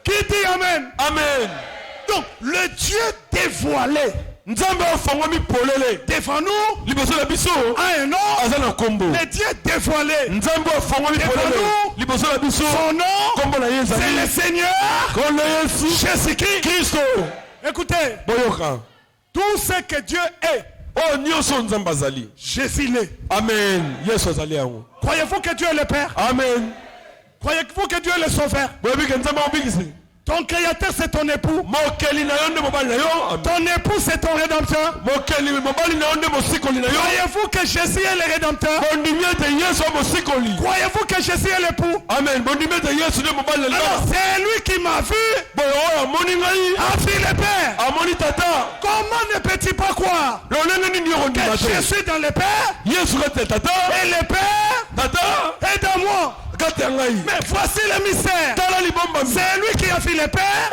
Speaker 3: Qui dit Amen?
Speaker 2: Amen.
Speaker 3: Donc, le Dieu dévoilé devant nous a un nom. Le Dieu dévoilé devant nous, son nom, c'est le Seigneur Jésus-Christ. Écoutez, tout ce que Dieu est, Jésus l'est.
Speaker 2: Amen.
Speaker 3: Croyez-vous que Dieu est le Père?
Speaker 2: Amen.
Speaker 3: Croyez-vous que Dieu est le Sauveur? Ton créateur c'est ton époux. Ton époux c'est ton rédempteur. Croyez-vous que Jésus est le rédempteur? Croyez-vous que Jésus est l'époux?
Speaker 2: Amen.
Speaker 3: Alors c'est lui qui m'a vu, a vu le Père. Comment ne peut-il pas croire que je suis dans le Père et le Père est dans moi? Mais voici le mystère. C'est lui qui a vu le Père.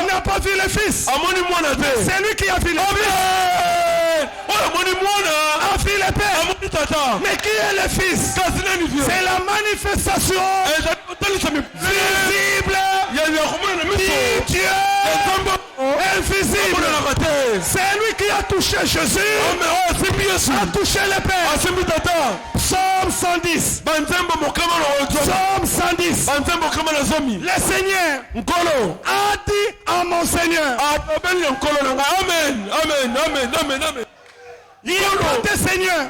Speaker 3: Il n'a pas vu le Fils. C'est lui qui a vu le Fils. A vu le Père. Mais qui est le Fils? C'est la manifestation visible du Dieu invisible. C'est lui qui a touché Jésus, a touché le Père. Psaume 110. Psaume 110. Le Seigneur a dit à mon Seigneur.
Speaker 2: Amen.
Speaker 3: Il n'y a pas de Seigneur.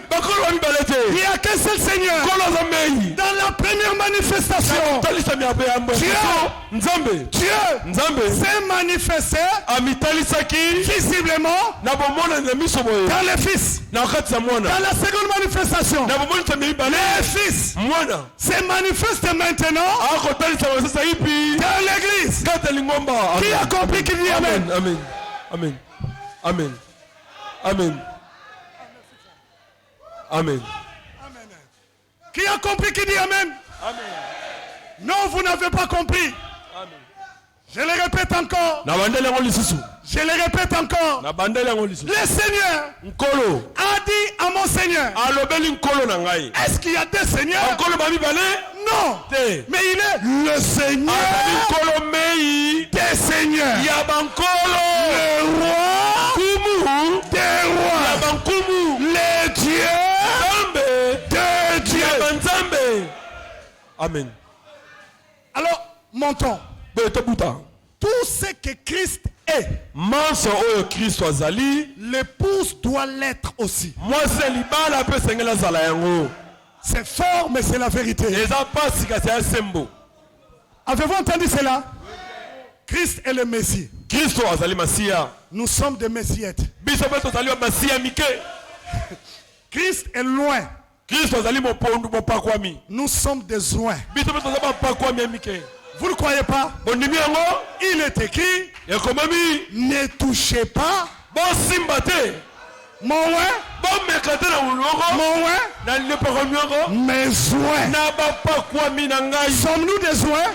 Speaker 3: Il n'y a qu'un seul Seigneur. Dans la première manifestation, Dieu s'est manifesté visiblement dans le Fils. Dans la seconde manifestation, le Fils se manifeste maintenant dans l'Église. Qui a compris qu'il dit Amen?
Speaker 2: Amen.
Speaker 3: Qui a compris qui dit Amen? Non, vous n'avez pas compris. Je le répète encore. Je le répète encore. Le Seigneur a dit à mon Seigneur. Est-ce qu'il y a deux seigneurs? Non. Mais il est le Seigneur des seigneurs. Le roi des rois. Le Dieu de Dieu.
Speaker 2: Amen.
Speaker 3: Alors, montons. Tout ce que Christ est, l'épouse doit l'être aussi. C'est fort, mais c'est la vérité. Avez-vous entendu cela? Christ est le Messie. Nous sommes des Messiettes. Christ est loin. Nous sommes des oins. Vous ne croyez pas? Il est écrit, ne touchez pas mon oin, mes oins. Sommes-nous des oins?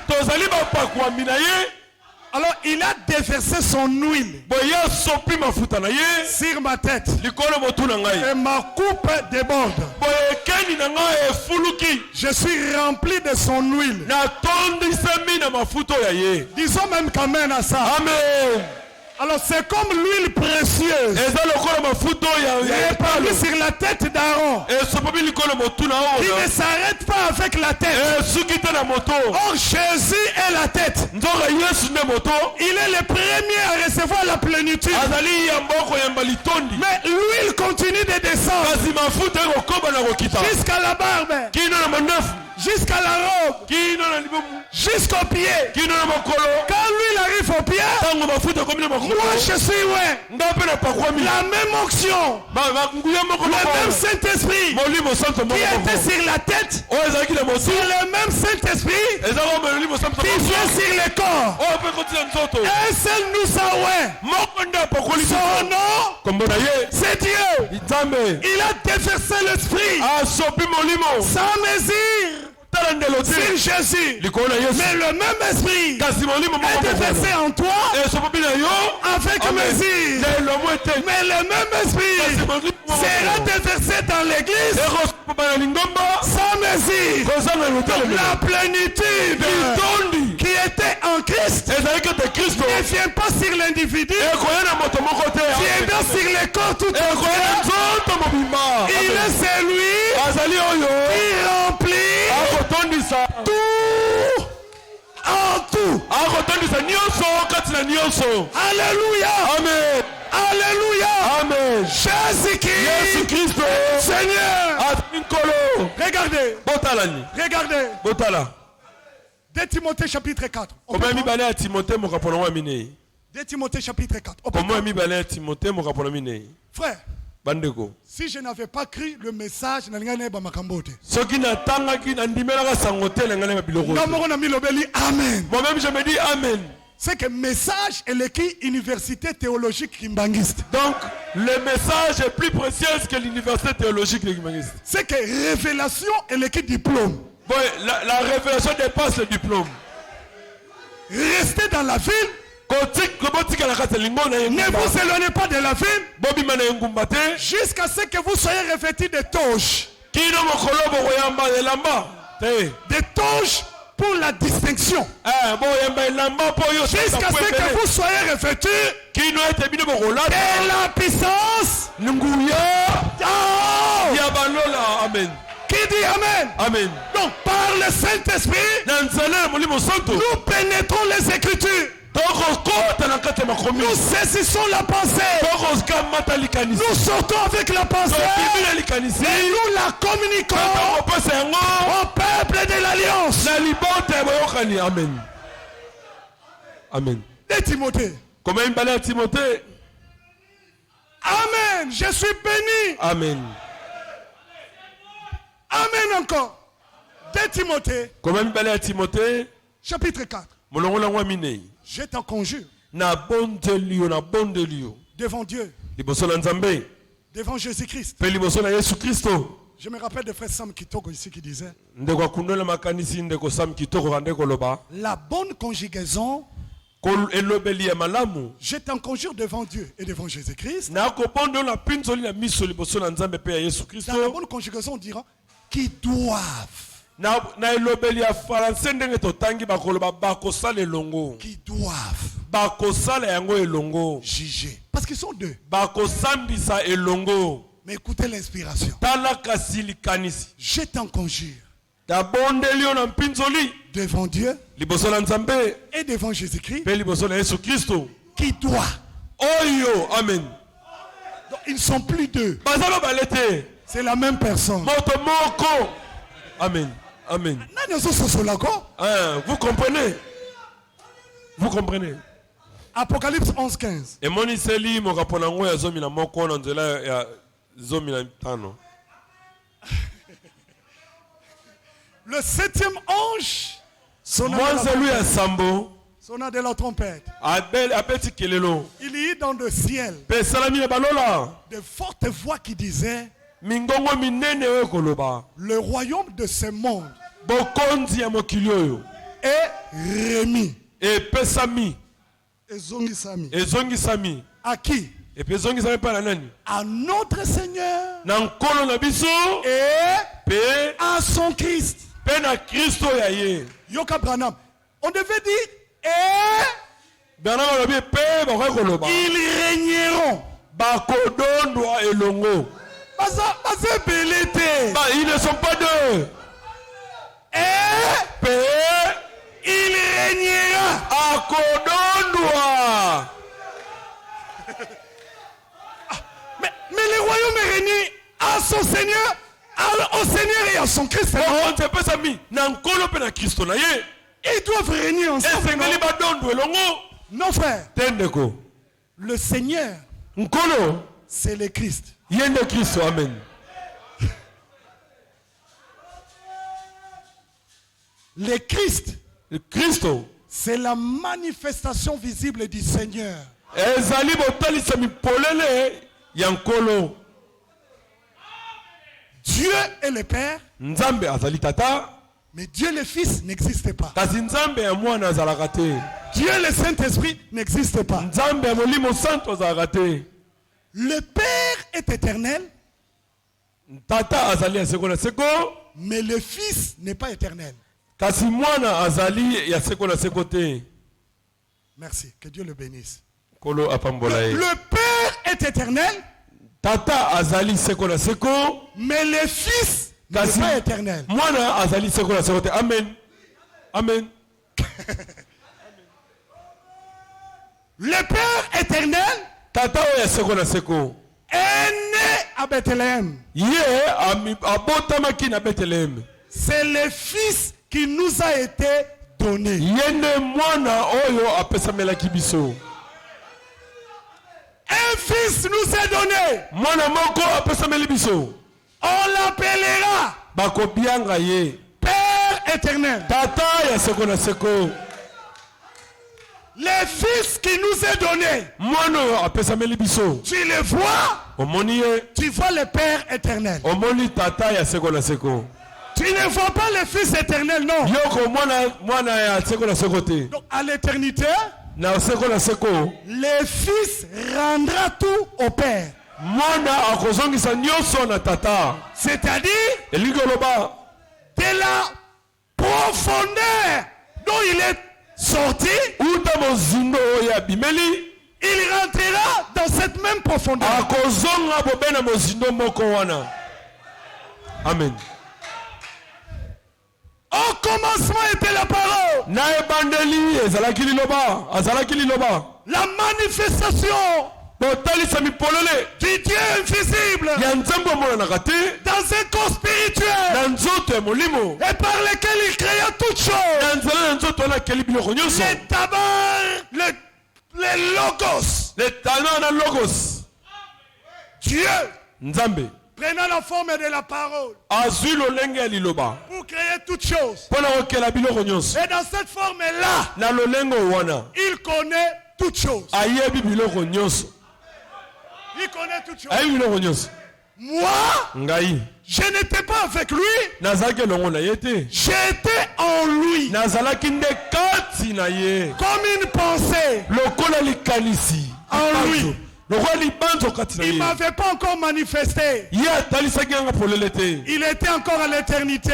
Speaker 3: Alors il a déversé son huile sur ma tête et ma coupe déborde. Je suis rempli de son huile. Disons même qu'amen à ça.
Speaker 2: Amen.
Speaker 3: Alors c'est comme l'huile précieuse répandue sur la tête d'Aaron. Il ne s'arrête pas avec avec la tête. Or Jésus est la tête. Il est le premier à recevoir la plénitude. Mais lui il continue de descendre jusqu'à la barbe, jusqu'à la robe, jusqu'au pied. Quand lui il arrive au pied, moi je suis la même onction, le même Saint-Esprit qui était sur la tête, sur le même Saint-Esprit qui vient sur le corps. Un seul nous a son nom, c'est Dieu. Il a déversé l'esprit sans mesure sur Jésus. Mais le même esprit est déversé en toi avec mesure. Mais le même esprit sera déversé dans l'église sans mesure. La plénitude qui était en Christ ne vient pas sur l'individu, viendra sur le corps tout entier. Il est celui qui remplit tout en tout. Alléluia.
Speaker 2: Amen.
Speaker 3: Alléluia.
Speaker 2: Amen.
Speaker 3: Jésus-Christ, Seigneur. Regardez. Regardez. 2 Timothée chapitre 4. 2 Timothée chapitre 4. Frère, si je n'avais pas cru le message, Amen.
Speaker 2: Moi-même je me dis Amen.
Speaker 3: C'est que message est l'équipe université théologique kimbangiste.
Speaker 2: Donc le message est plus précieux que l'université théologique kimbangiste.
Speaker 3: C'est que révélation est l'équipe diplôme.
Speaker 2: Bon, la révélation dépasse le diplôme.
Speaker 3: Restez dans la ville. Ne vous éloignez pas de la ville jusqu'à ce que vous soyez revêtis de toges. Des toges pour la distinction. Jusqu'à ce que vous soyez revêtis de la puissance.
Speaker 2: Amen.
Speaker 3: Qui dit Amen?
Speaker 2: Amen.
Speaker 3: Donc par le Saint-Esprit, nous pénétrons les Écritures. Nous saisissons la pensée. Nous sortons avec la pensée. Et nous la communiquons au peuple de l'Alliance.
Speaker 2: Amen. Amen.
Speaker 3: De Timothée. Amen. Je suis béni.
Speaker 2: Amen.
Speaker 3: Amen encore. De Timothée. Chapitre 4. Je t'en conjure. Devant Dieu. Devant Jésus-Christ. Je me rappelle de frère Sam Kitoko ici qui disait la bonne conjugaison. Je t'en conjure devant Dieu et devant Jésus-Christ. Dans la bonne conjugaison, on dira qui doivent. Qui doivent juger. Parce qu'ils sont deux. Mais écoutez l'inspiration. Je t'en conjure. Devant Dieu et devant Jésus-Christ. Qui doit.
Speaker 2: Amen.
Speaker 3: Donc, ils ne sont plus deux. C'est la même personne.
Speaker 2: Amen. Amen.
Speaker 3: Vous
Speaker 2: comprenez? Vous comprenez?
Speaker 3: Apocalypse 11:15. Le septième ange sonna de la trompette. Il y eut dans le ciel de fortes voix qui disaient le royaume de ce monde est remis. À qui? À notre Seigneur et à son Christ. Yoka Branham. On devait dire et ils régneront.
Speaker 2: Ils ne sont pas deux.
Speaker 3: son Christ.
Speaker 1: Ils doivent régner ensemble.
Speaker 3: Non, frère. Le Seigneur, c'est le Christ.
Speaker 2: Amen.
Speaker 3: Le Christ, c'est la manifestation visible du Seigneur. Dieu est le Père, mais Dieu le Fils n'existe pas. Dieu le Saint-Esprit n'existe pas. Le Père est éternel, mais le Fils n'est pas éternel. Merci, que Dieu le bénisse. Le Père est éternel, mais le Fils n'est pas éternel.
Speaker 2: Amen. Amen.
Speaker 3: Le Père éternel est né à Bethléem. C'est le Fils qui nous a été donné. Un Fils nous est donné. On l'appellera Père éternel. Le Fils qui nous est donné, tu le vois, tu vois le Père éternel. Tu ne vois pas le Fils éternel, non. Donc à l'éternité, le Fils rendra tout au Père. C'est-à-dire de la profondeur dont il est sorti, il rentrera dans cette même profondeur.
Speaker 2: Amen.
Speaker 3: Au commencement était la parole. La manifestation du Dieu invisible dans un corps spirituel et par lequel il créa toutes choses. Le tabar, le logos. Dieu prenant la forme de la parole pour créer toutes choses. Et dans cette forme-là, il connaît toutes choses. Il connaît toutes choses. Moi, je n'étais pas avec lui. J'étais en lui. Comme une pensée. En lui. Il ne m'avait pas encore manifesté. Il était encore à l'éternité.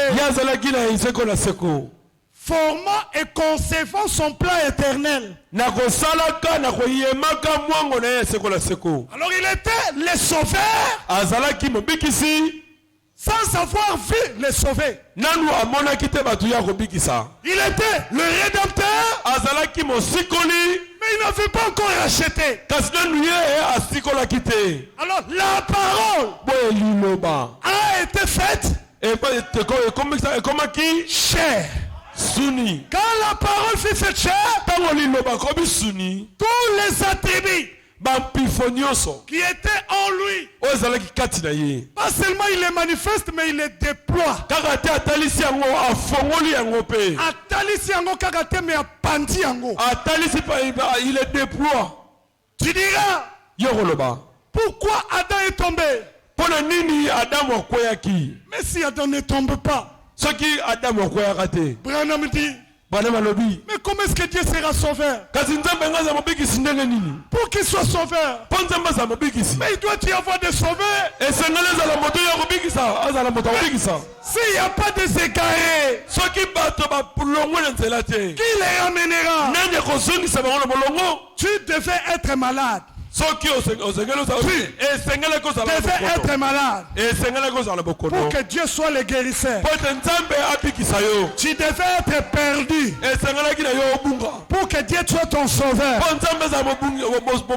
Speaker 3: Formant et concevant son plan éternel. Alors il était le sauveur sans avoir vu le sauver. Il était le rédempteur, mais il n'avait pas encore racheté. Alors la parole a été faite chair. Quand la parole fut faite chair, tous les attributs qui étaient en lui, pas seulement il les manifeste, mais il les déploie.
Speaker 2: Il les déploie.
Speaker 3: Tu diras, pourquoi Adam est tombé? Mais si Adam ne tombe pas, Branham dit, mais comment est-ce que Dieu sera sauveur? Pour qu'il soit sauveur, mais il doit y avoir des sauveurs. S'il n'y a pas des égarés, qui les amènera? Tu devais être malade. devait être malade pour que Dieu soit le guérisseur. Tu devais être perdu pour que Dieu soit ton sauveur.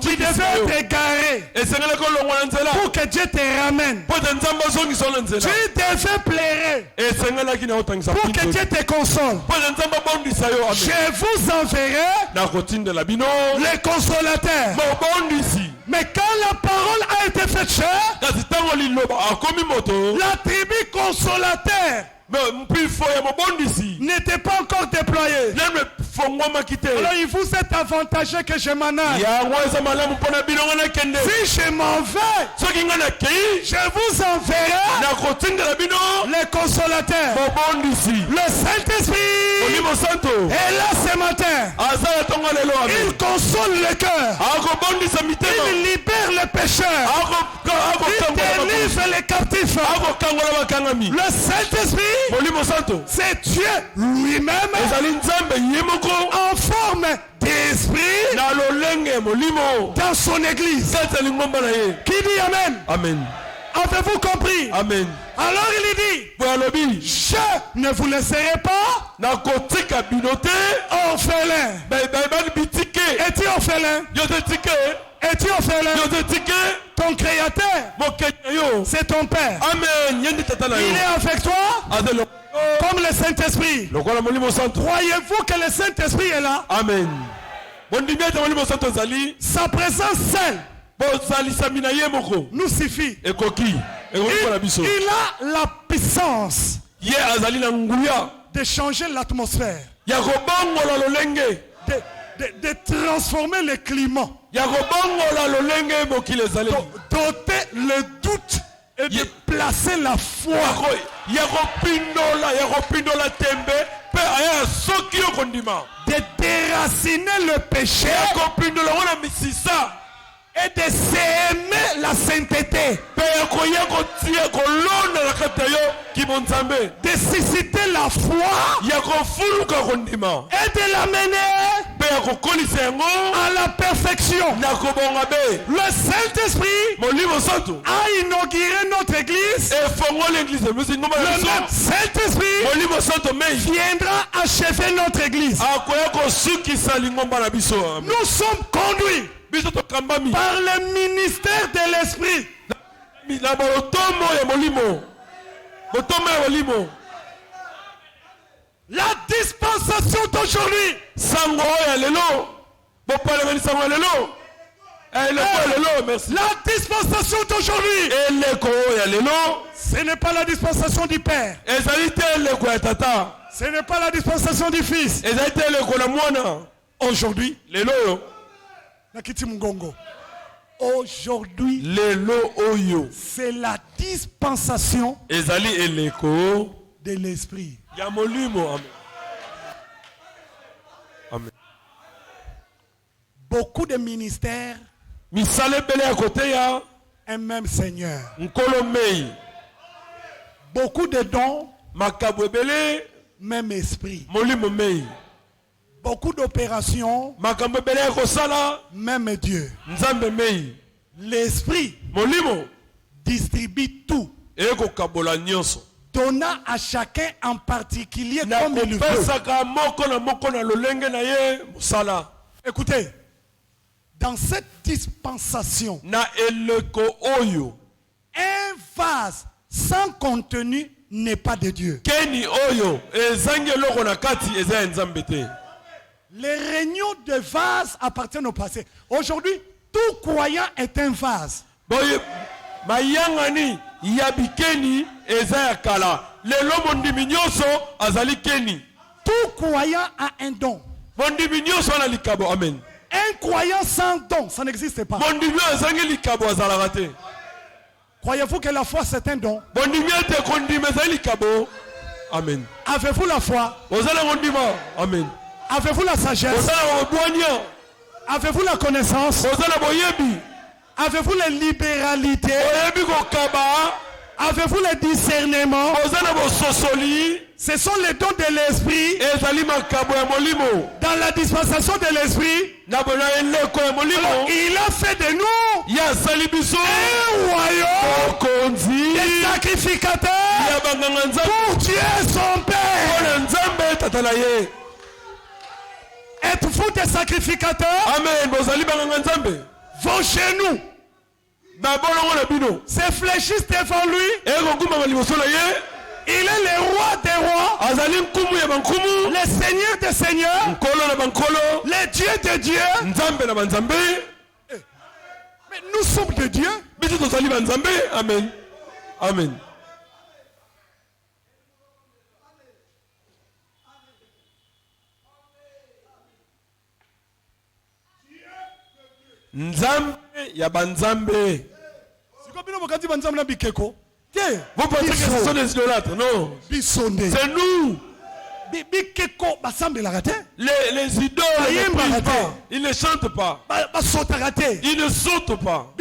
Speaker 3: Tu devais être égaré pour que Dieu te ramène. Tu devais pleurer pour que Dieu te console. Je vous enverrai les consolateurs. Mais quand la parole a été faite chair, la tribu consolateur n'était pas encore déployée. Alors il vous est avantageux que je m'en aille. Si je m'en vais, je vous enverrai les consolateurs. Le Saint-Esprit est là ce matin. Il console le cœur. Il libère les pécheurs. Il délivre les captifs. Le Saint-Esprit, c'est Dieu lui-même en forme d'esprit dans son église. Qui dit Amen?
Speaker 2: Amen.
Speaker 3: Avez-vous compris?
Speaker 2: Amen.
Speaker 3: Alors il dit, je ne vous laisserai pas orphelin. Es-tu orphelin? Es-tu orphelin? Ton créateur, c'est ton père.
Speaker 2: Amen.
Speaker 3: Il est avec toi comme le Saint-Esprit. Croyez-vous que le Saint-Esprit est là?
Speaker 2: Amen.
Speaker 3: Sa présence seule nous suffit. Il a la puissance de changer l'atmosphère, de transformer le climat, d'ôter le doute et de placer la foi. De déraciner le péché et de s'aimer la sainteté, de susciter la foi et de l'amener à la perfection. Le Saint-Esprit a inauguré notre église. Le même Saint-Esprit viendra achever notre église. Nous sommes conduits par le ministère de l'Esprit. La dispensation d'aujourd'hui, la dispensation d'aujourd'hui, ce n'est pas la dispensation du Père. Ce n'est pas la dispensation du Fils. Aujourd'hui, aujourd'hui, c'est la dispensation de l'Esprit. Beaucoup de ministères, un même Seigneur. Beaucoup de dons, même Esprit. Beaucoup d'opérations, même Dieu. L'Esprit distribue tout, donnant à chacun en particulier comme il veut. Écoutez, dans cette dispensation, un vase sans contenu n'est pas de Dieu. Les réunions de vases appartiennent au passé. Aujourd'hui, tout croyant est un vase. Tout croyant a un don. Un croyant sans don, ça n'existe pas. Croyez-vous que la foi c'est un don?
Speaker 2: Amen.
Speaker 3: Avez-vous la foi?
Speaker 2: Amen.
Speaker 3: Avez-vous la sagesse? Avez-vous la connaissance? Avez-vous la libéralité? Avez-vous le discernement? Ce sont les dons de l'esprit.
Speaker 2: ezali makambo ya molimo
Speaker 3: Dans la dispensation de l'esprit,
Speaker 2: na bona eleko ya molimo
Speaker 3: il a fait de nous
Speaker 2: ya asali biso
Speaker 3: un royaume
Speaker 2: mokonzi
Speaker 3: des sacrificateurs
Speaker 2: ya banganga nzambe
Speaker 3: pour Dieu son Père.
Speaker 2: mpona nzambe tata na ye.
Speaker 3: Êtes-vous des sacrificateurs?
Speaker 2: Amen. Bozali banganga nzambe
Speaker 3: Vos genoux
Speaker 2: babolongo na bino
Speaker 3: se fléchissent devant lui.
Speaker 2: ekokumama liboso na ye.
Speaker 3: Il est le roi des rois,
Speaker 2: azali nkumu ya bankumu
Speaker 3: le seigneur des seigneurs,
Speaker 2: nkolo na bankolo
Speaker 3: le Dieu de Dieu.
Speaker 2: nzambe na banzambe.
Speaker 3: Mais nous sommes de Dieu.
Speaker 2: biso tozali banzambe. Amen. Amen. nzambe ya banzambe. Vous pensez que ce sont des idolâtres? Non. C'est nous. Les idoles ne prient pas. Ils ne chantent pas. Ils ne sautent pas.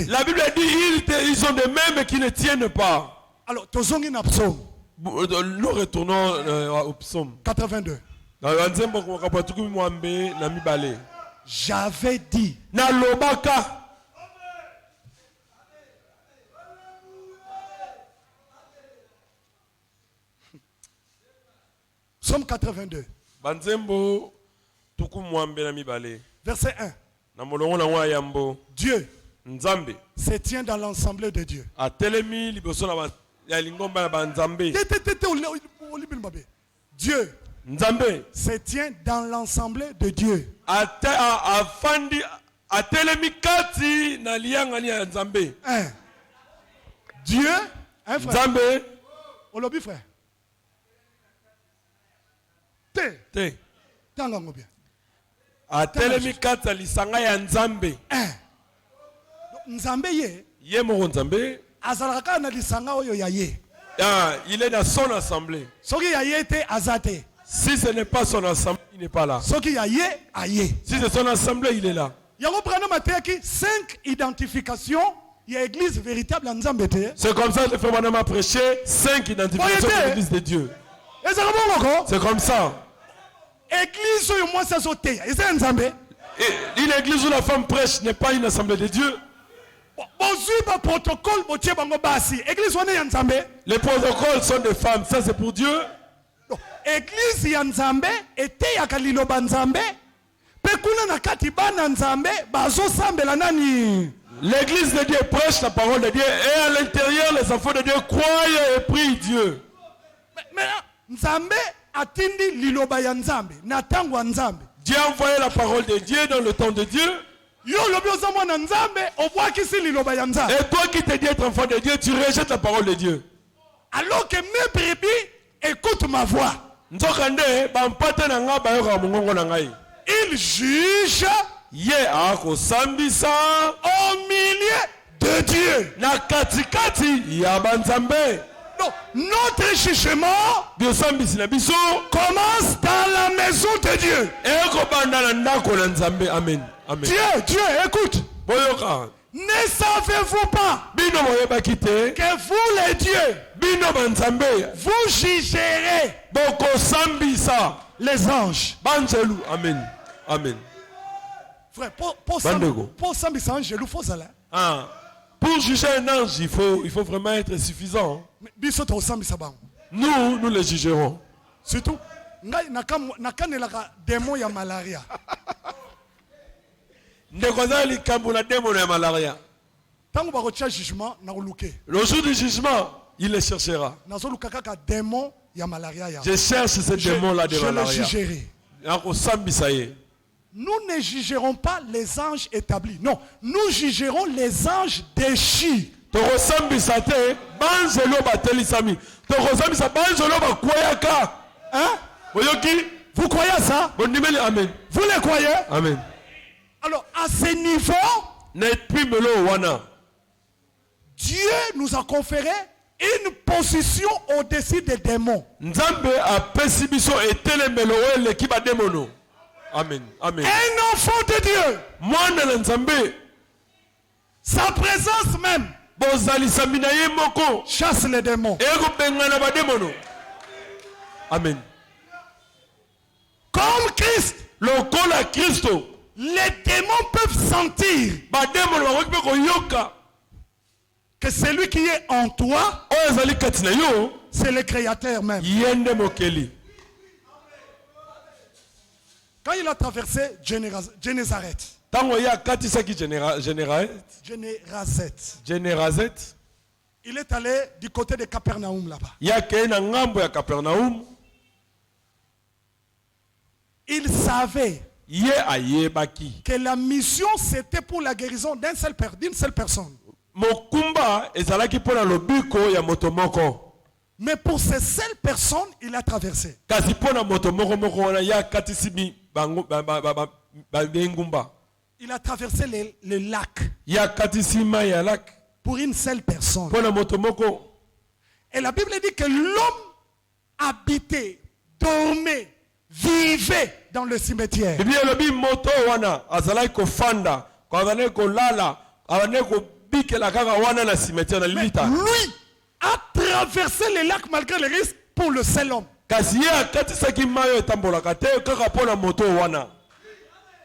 Speaker 2: La Bible dit ils ont des mains mais qui ne tiennent pas.
Speaker 3: Alors, nous
Speaker 2: retournons au psaume
Speaker 3: 82. J'avais dit.
Speaker 2: Na lobaka.
Speaker 3: Psaume 82.
Speaker 2: Banzembo tuku mwambe na mibale.
Speaker 3: Verset 1.
Speaker 2: Na molongo na wa yambo.
Speaker 3: Dieu
Speaker 2: Nzambe
Speaker 3: se tient dans l'ensemble de Dieu.
Speaker 2: Atelemi liboso na ya lingomba na banzambe.
Speaker 3: Dieu
Speaker 2: Nzambe
Speaker 3: se tient dans l'ensemble de Dieu.
Speaker 2: Afandi atelemi kati na lianga ni ya Nzambe.
Speaker 3: Dieu, un frère.
Speaker 2: Nzambe
Speaker 3: Olobi frère.
Speaker 2: Te.
Speaker 3: Tangango bien.
Speaker 2: Atelemi kati lisanga ya Nzambe.
Speaker 3: Nzambe
Speaker 2: ye moko Nzambe
Speaker 3: azalaka na lisanga oyo ya ye.
Speaker 2: Il est dans son assemblée.
Speaker 3: Soki ya ye te azate.
Speaker 2: Si ce n'est pas son assemblée, il n'est pas là.
Speaker 3: Soki ya ye aye.
Speaker 2: Si c'est son assemblée, il est là.
Speaker 3: Yango prana mateki 5 identifications. Il y a église véritable en Nzambe te.
Speaker 2: C'est comme ça que le frère Madame a prêché 5 identifications de l'église de Dieu. C'est comme ça.
Speaker 3: Église oyo moi ça sauté. Est-ce Nzambe?
Speaker 2: Une église où la femme prêche n'est pas une assemblée de Dieu. Les protocoles sont des femmes, ça c'est pour Dieu.
Speaker 3: Église ya Nzambe était ya kaliloba Nzambe. Pekuna na kati bana Nzambe bazo sambela nani.
Speaker 2: L'église de Dieu prêche la parole de Dieu et à l'intérieur les enfants de Dieu croient et prient Dieu.
Speaker 3: Mais Nzambe atindi liloba ya Nzambe na tango ya Nzambe.
Speaker 2: Dieu a envoyé la parole de Dieu dans le temps de Dieu. Et toi qui te dis être enfant de Dieu, tu rejettes la parole de Dieu.
Speaker 3: Alors que mes brebis écoutent ma voix. Il juge au milieu de Dieu. Donc, notre jugement commence dans la maison de Dieu.
Speaker 2: Amen. Amen.
Speaker 3: Dieu, écoute. Ne savez-vous pas que vous les dieux, vous jugerez les anges.
Speaker 2: Amen. Amen.
Speaker 3: Frère, pour
Speaker 2: juger un ange, il faut vraiment être suffisant. Nous les jugerons.
Speaker 3: Surtout, démon ya malaria.
Speaker 2: Le jour du jugement, il les cherchera. Je cherche ce démon-là de malaria.
Speaker 3: Je le jugerai. Nous ne jugerons pas les anges établis. Non, nous jugerons les anges déchus. Hein? Vous croyez à ça?
Speaker 2: Amen.
Speaker 3: Vous les croyez?
Speaker 2: Amen.
Speaker 3: Alors, à ce niveau, Dieu nous a conféré une position au-dessus des démons.
Speaker 2: Amen. Amen.
Speaker 3: Un enfant de Dieu, sa présence même
Speaker 2: bozalisami na ye moko
Speaker 3: chasse les démons.
Speaker 2: ekobengana bademono. Amen.
Speaker 3: Comme Christ,
Speaker 2: lokola Kristo
Speaker 3: les démons peuvent sentir
Speaker 2: bademono bakoki mpe koyoka
Speaker 3: que celui qui est en toi,
Speaker 2: oyo ezali kati na yo
Speaker 3: c'est le Créateur même.
Speaker 2: ye nde mokeli.
Speaker 3: Quand il a traversé Génézareth,
Speaker 2: ntango ye akatisaki Générazet,
Speaker 3: il est allé du côté de Capernaum là-bas.
Speaker 2: ye akei na ngambo ya Capernaum.
Speaker 3: Il savait
Speaker 2: ye ayebaki
Speaker 3: que la mission c'était pour la guérison d'une seule personne.
Speaker 2: mokumba ezalaki mpo na lobiko ya moto moko.
Speaker 3: Mais pour ces seules personnes, il a traversé.
Speaker 2: kasi mpo na moto moko wana ye akatisi bengumba.
Speaker 3: Il a traversé le lac
Speaker 2: ye akatisi mai ya lak
Speaker 3: pour une seule personne.
Speaker 2: mpo na moto moko.
Speaker 3: Et la Bible dit que l'homme habitait, dormait, vivait dans le cimetière.
Speaker 2: bibi elobi moto wana azalaki kofanda azalaki kolala azalaki kobikela kaka wana na cimetière na limita.
Speaker 3: Lui a traversé le lac malgré les risques pour le seul homme.
Speaker 2: kasi ye akatisaki mai oyo etambolaka te kaka mpo na moto wana.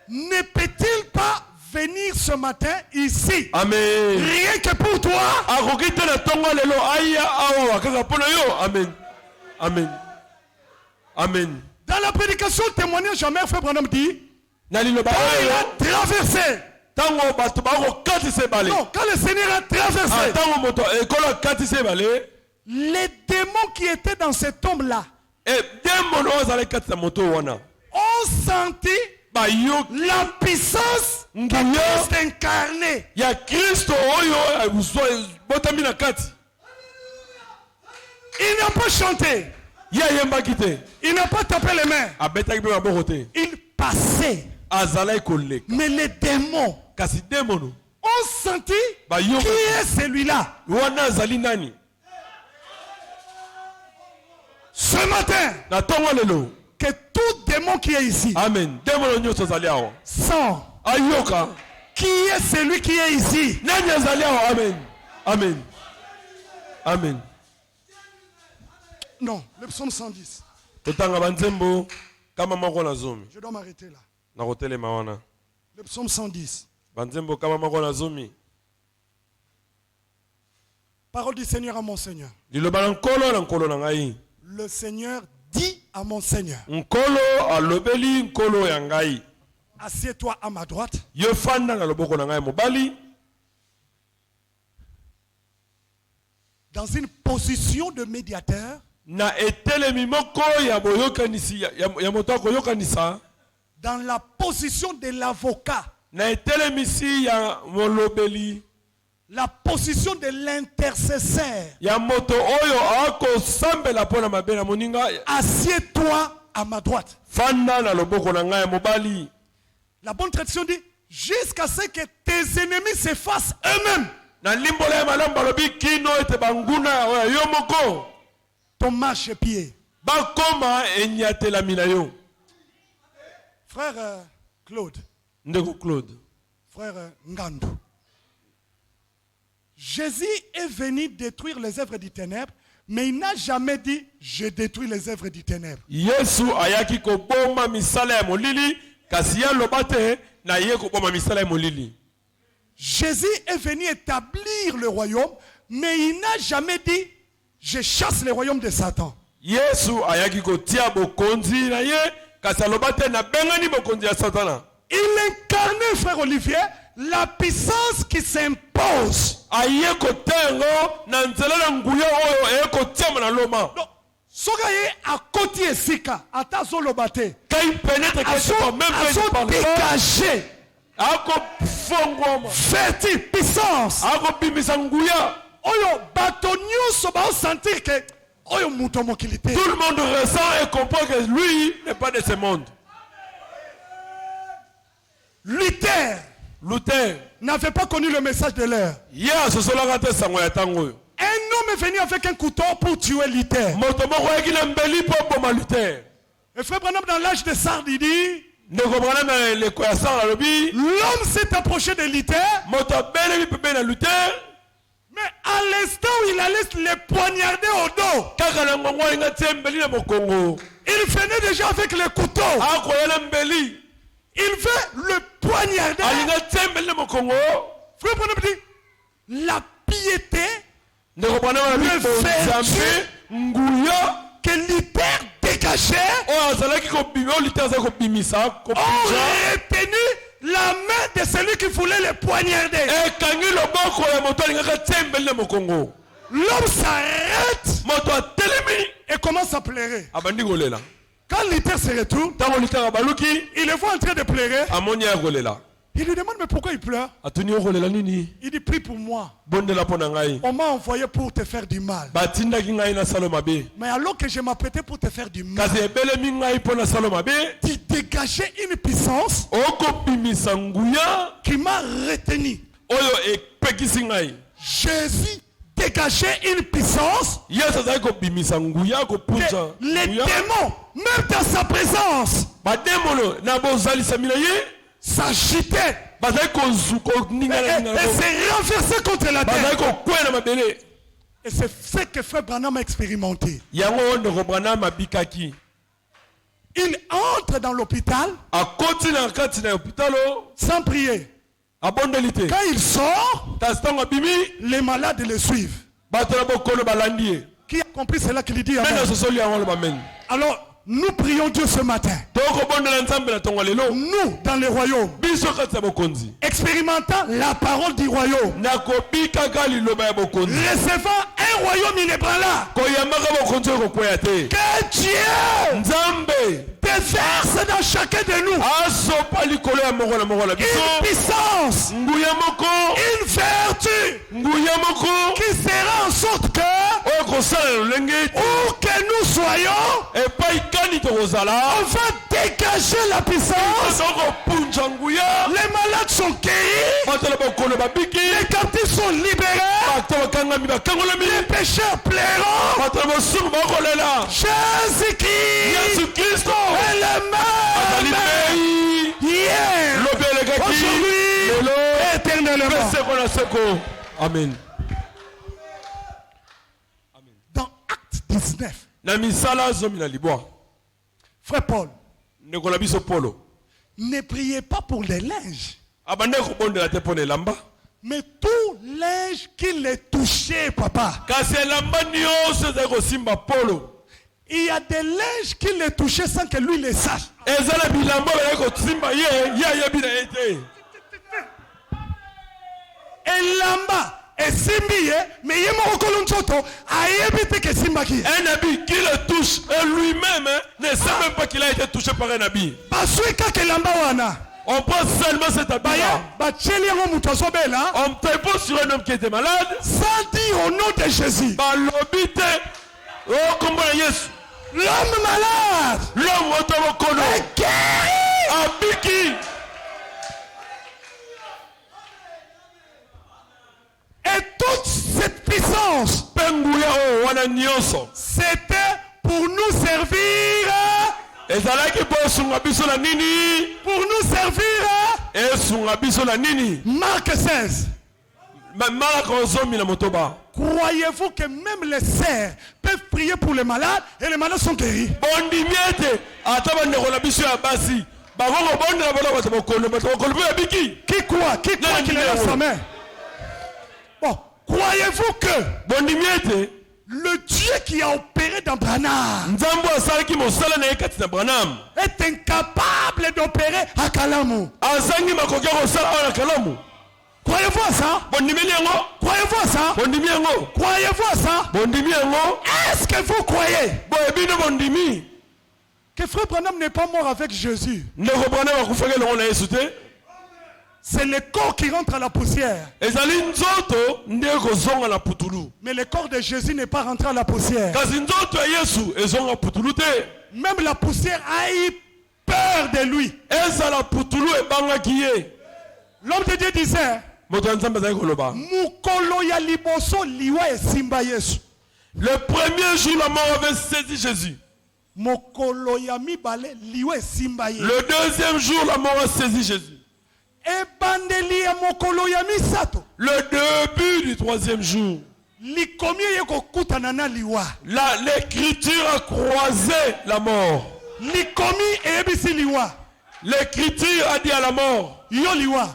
Speaker 3: Ne peut-il pas venir ce matin ici?
Speaker 2: Amen.
Speaker 3: Rien que pour toi.
Speaker 2: akoki te na ntongo lelo aya awa kaka mpo na yo. Amen. Amen. Amen.
Speaker 3: Dans la prédication témoignage, jamais frère Branham dit,
Speaker 2: na liloba
Speaker 3: quand il
Speaker 2: oyo
Speaker 3: a traversé.
Speaker 2: ntango bato bakokatisa ebale.
Speaker 3: Non, quand le Seigneur a traversé,
Speaker 2: ntango moto ekolo akatisa ebale
Speaker 3: les démons qui étaient dans cette tombe-là
Speaker 2: demono oyo azalaki kati na moto wana
Speaker 3: ont senti
Speaker 2: bayoki
Speaker 3: la puissance de
Speaker 2: nguya
Speaker 3: Christ incarné.
Speaker 2: ya Kristo oyo botami na kati.
Speaker 3: Il n'a pas chanté,
Speaker 2: ye ayembaki te
Speaker 3: il n'a pas tapé les mains,
Speaker 2: abetaki mpe maboko te
Speaker 3: il passait.
Speaker 2: azalaki koleka.
Speaker 3: Mais les démons
Speaker 2: kasi demono
Speaker 3: ont senti
Speaker 2: bayoki
Speaker 3: qui est celui-là.
Speaker 2: wana azali nani.
Speaker 3: Ce matin,
Speaker 2: na ntongo lelo
Speaker 3: que tout démon qui est ici
Speaker 2: amen demono nyonso azali awa
Speaker 3: sent
Speaker 2: ayoka
Speaker 3: qui est celui qui est ici.
Speaker 2: nani azali awa. Amen. Amen. Amen.
Speaker 3: Non, le psaume 110.
Speaker 2: totanga banzembo kama moko na zomi
Speaker 3: Je dois m'arrêter là.
Speaker 2: na kotelema wana.
Speaker 3: Le psaume 110.
Speaker 2: banzembo kama moko na zomi.
Speaker 3: Parole du Seigneur à mon Seigneur.
Speaker 2: liloba na nkolo na ngai.
Speaker 3: Le Seigneur dit à mon Seigneur,
Speaker 2: nkolo alobeli nkolo ya ngai.
Speaker 3: assieds-toi à ma droite
Speaker 2: yo fanda na loboko na ngai mobali.
Speaker 3: dans une position de médiateur
Speaker 2: na etelemi moko ya boyokanisi ya moto akoyokanisa.
Speaker 3: dans la position de l'avocat,
Speaker 2: na etelemisi ya molobeli.
Speaker 3: la position de l'intercesseur.
Speaker 2: ya moto oyo akosambela mpo na mabe na moninga.
Speaker 3: Assieds-toi à ma droite.
Speaker 2: fanda na loboko na ngai ya mobali.
Speaker 3: La bonne traduction dit, jusqu'à ce que tes ennemis s'effacent eux-mêmes.
Speaker 2: na limbola ya malamu balobi kino ete banguna oyo yo moko
Speaker 3: Ton marchepied.
Speaker 2: bakoma enyatelami na yo.
Speaker 3: Frère Claude,
Speaker 2: ndeko Claude,
Speaker 3: frère Ngandou, Jésus est venu détruire les œuvres du ténèbre, mais il n'a jamais dit je détruis les œuvres du ténèbre.
Speaker 2: yesu ayaki koboma misala ya molili kasi ye aloba te na ye koboma misala ya molili.
Speaker 3: Jésus est venu établir le royaume, mais il n'a jamais dit je chasse le royaume de Satan.
Speaker 2: yesu ayaki kotia bokonzi na ye kasi aloba te na bengani bokonzi ya satana.
Speaker 3: Il incarnait, frère Olivier, la puissance qui s'impose.
Speaker 2: aye kotengo na nzela na nguya oyo eye kotiama na loma.
Speaker 3: Donc, soka ye akoti esika ata zoloba te.
Speaker 2: kai pénètre quelque part même quand il parle pas.
Speaker 3: Dégagé.
Speaker 2: akofongwama
Speaker 3: Ferti, puissance.
Speaker 2: akobimisa nguya.
Speaker 3: Oyo bato nyonso ba sentir que oyo muto mokili te.
Speaker 2: Tout le monde ressent et comprend que lui n'est pas de ce monde.
Speaker 3: Luther n'avait pas connu le message de l'heure.
Speaker 2: Yeah, ce sont la sango ya tango.
Speaker 3: Un homme est venu avec un couteau pour tuer Luther.
Speaker 2: Moto moko yaki na mbeli po boma Luther.
Speaker 3: Et frère Branham dans l'âge de Sardes il dit,
Speaker 2: ndeko Branham na le koyasa la lobi.
Speaker 3: l'homme s'est approché de Luther,
Speaker 2: Moto bele bi pe na Luther.
Speaker 3: Mais à l'instant où il allait les poignarder au dos, il venait déjà avec le couteau. Il veut le poignarder. Frère Branham dit, la piété, le vertu que l'hyper dégagé aurait retenu la main de celui qui voulait le poignarder. L'homme s'arrête et commence à pleurer. Quand l'hyper se retourne, il le voit en train de pleurer. Il lui demande mais pourquoi il pleure? Il dit prie pour moi. On m'a envoyé pour te faire du mal. Mais alors que je m'apprêtais pour te faire du mal, tu dégageais une puissance qui m'a retenu. Jésus dégageait une puissance. Les démons, même dans sa présence, s'agitaient et se renversaient contre la terre. Et c'est ce que Frère Branham a expérimenté. Il entre dans l'hôpital sans prier. Quand il sort, les malades le suivent. Qui a compris cela qu'il dit amen? Alors, nous prions Dieu ce matin. Nous, dans le royaume, expérimentant la parole du royaume, recevant un royaume inébranlable, que Dieu déverse dans chacun de nous une puissance, une vertu qui sera en sorte que où que nous soyons, on va dégager la puissance. Les malades sont guéris, les captifs sont libérés, les pécheurs plairont. Jésus-Christ est le même hier, aujourd'hui, éternellement.
Speaker 2: Amen.
Speaker 3: Dans Acte 19, Frère Paul, ne priez pas pour les linges, mais tout linge qui les touchait, papa. Il y a des linges qui les touchaient sans que lui les sache. Et lamba et simbi, mais il m'a reconnu Nzoto, a évité que simbaki.
Speaker 2: Un habit qui le touche lui-même ne sait même pas qu'il a été touché par un habit.
Speaker 3: Parce que lamba wana.
Speaker 2: On prend seulement cet habit-là. On dépose sur un homme qui était malade.
Speaker 3: Sans dire au nom de Jésus. L'homme malade.
Speaker 2: L'homme est guéri.
Speaker 3: Et toute cette puissance, c'était pour nous servir. Pour nous servir. Marc 16. Croyez-vous que même les serfs peuvent prier pour les malades et les malades sont guéris? Qui croit qu'il est dans sa main? Bon, croyez-vous que le Dieu qui a opéré dans Branham est incapable d'opérer à Kalamu? Croyez-vous à ça? Croyez-vous à ça? Croyez-vous à ça? Est-ce que vous croyez que Frère Branham n'est pas mort avec Jésus? C'est le corps qui rentre à la poussière. Mais le corps de Jésus n'est pas rentré à la poussière. Même la poussière a eu peur de lui. L'homme de Dieu disait,
Speaker 2: le premier jour, la mort avait saisi Jésus.
Speaker 3: Le
Speaker 2: deuxième jour, la mort a saisi Jésus.
Speaker 3: ebandeli ya mokolo ya misato
Speaker 2: Le début du troisième jour.
Speaker 3: likomi ye kokutana na liwa
Speaker 2: L'écriture a croisé la mort.
Speaker 3: likomi eyebisi liwa
Speaker 2: L'écriture a dit à la mort,
Speaker 3: yo liwa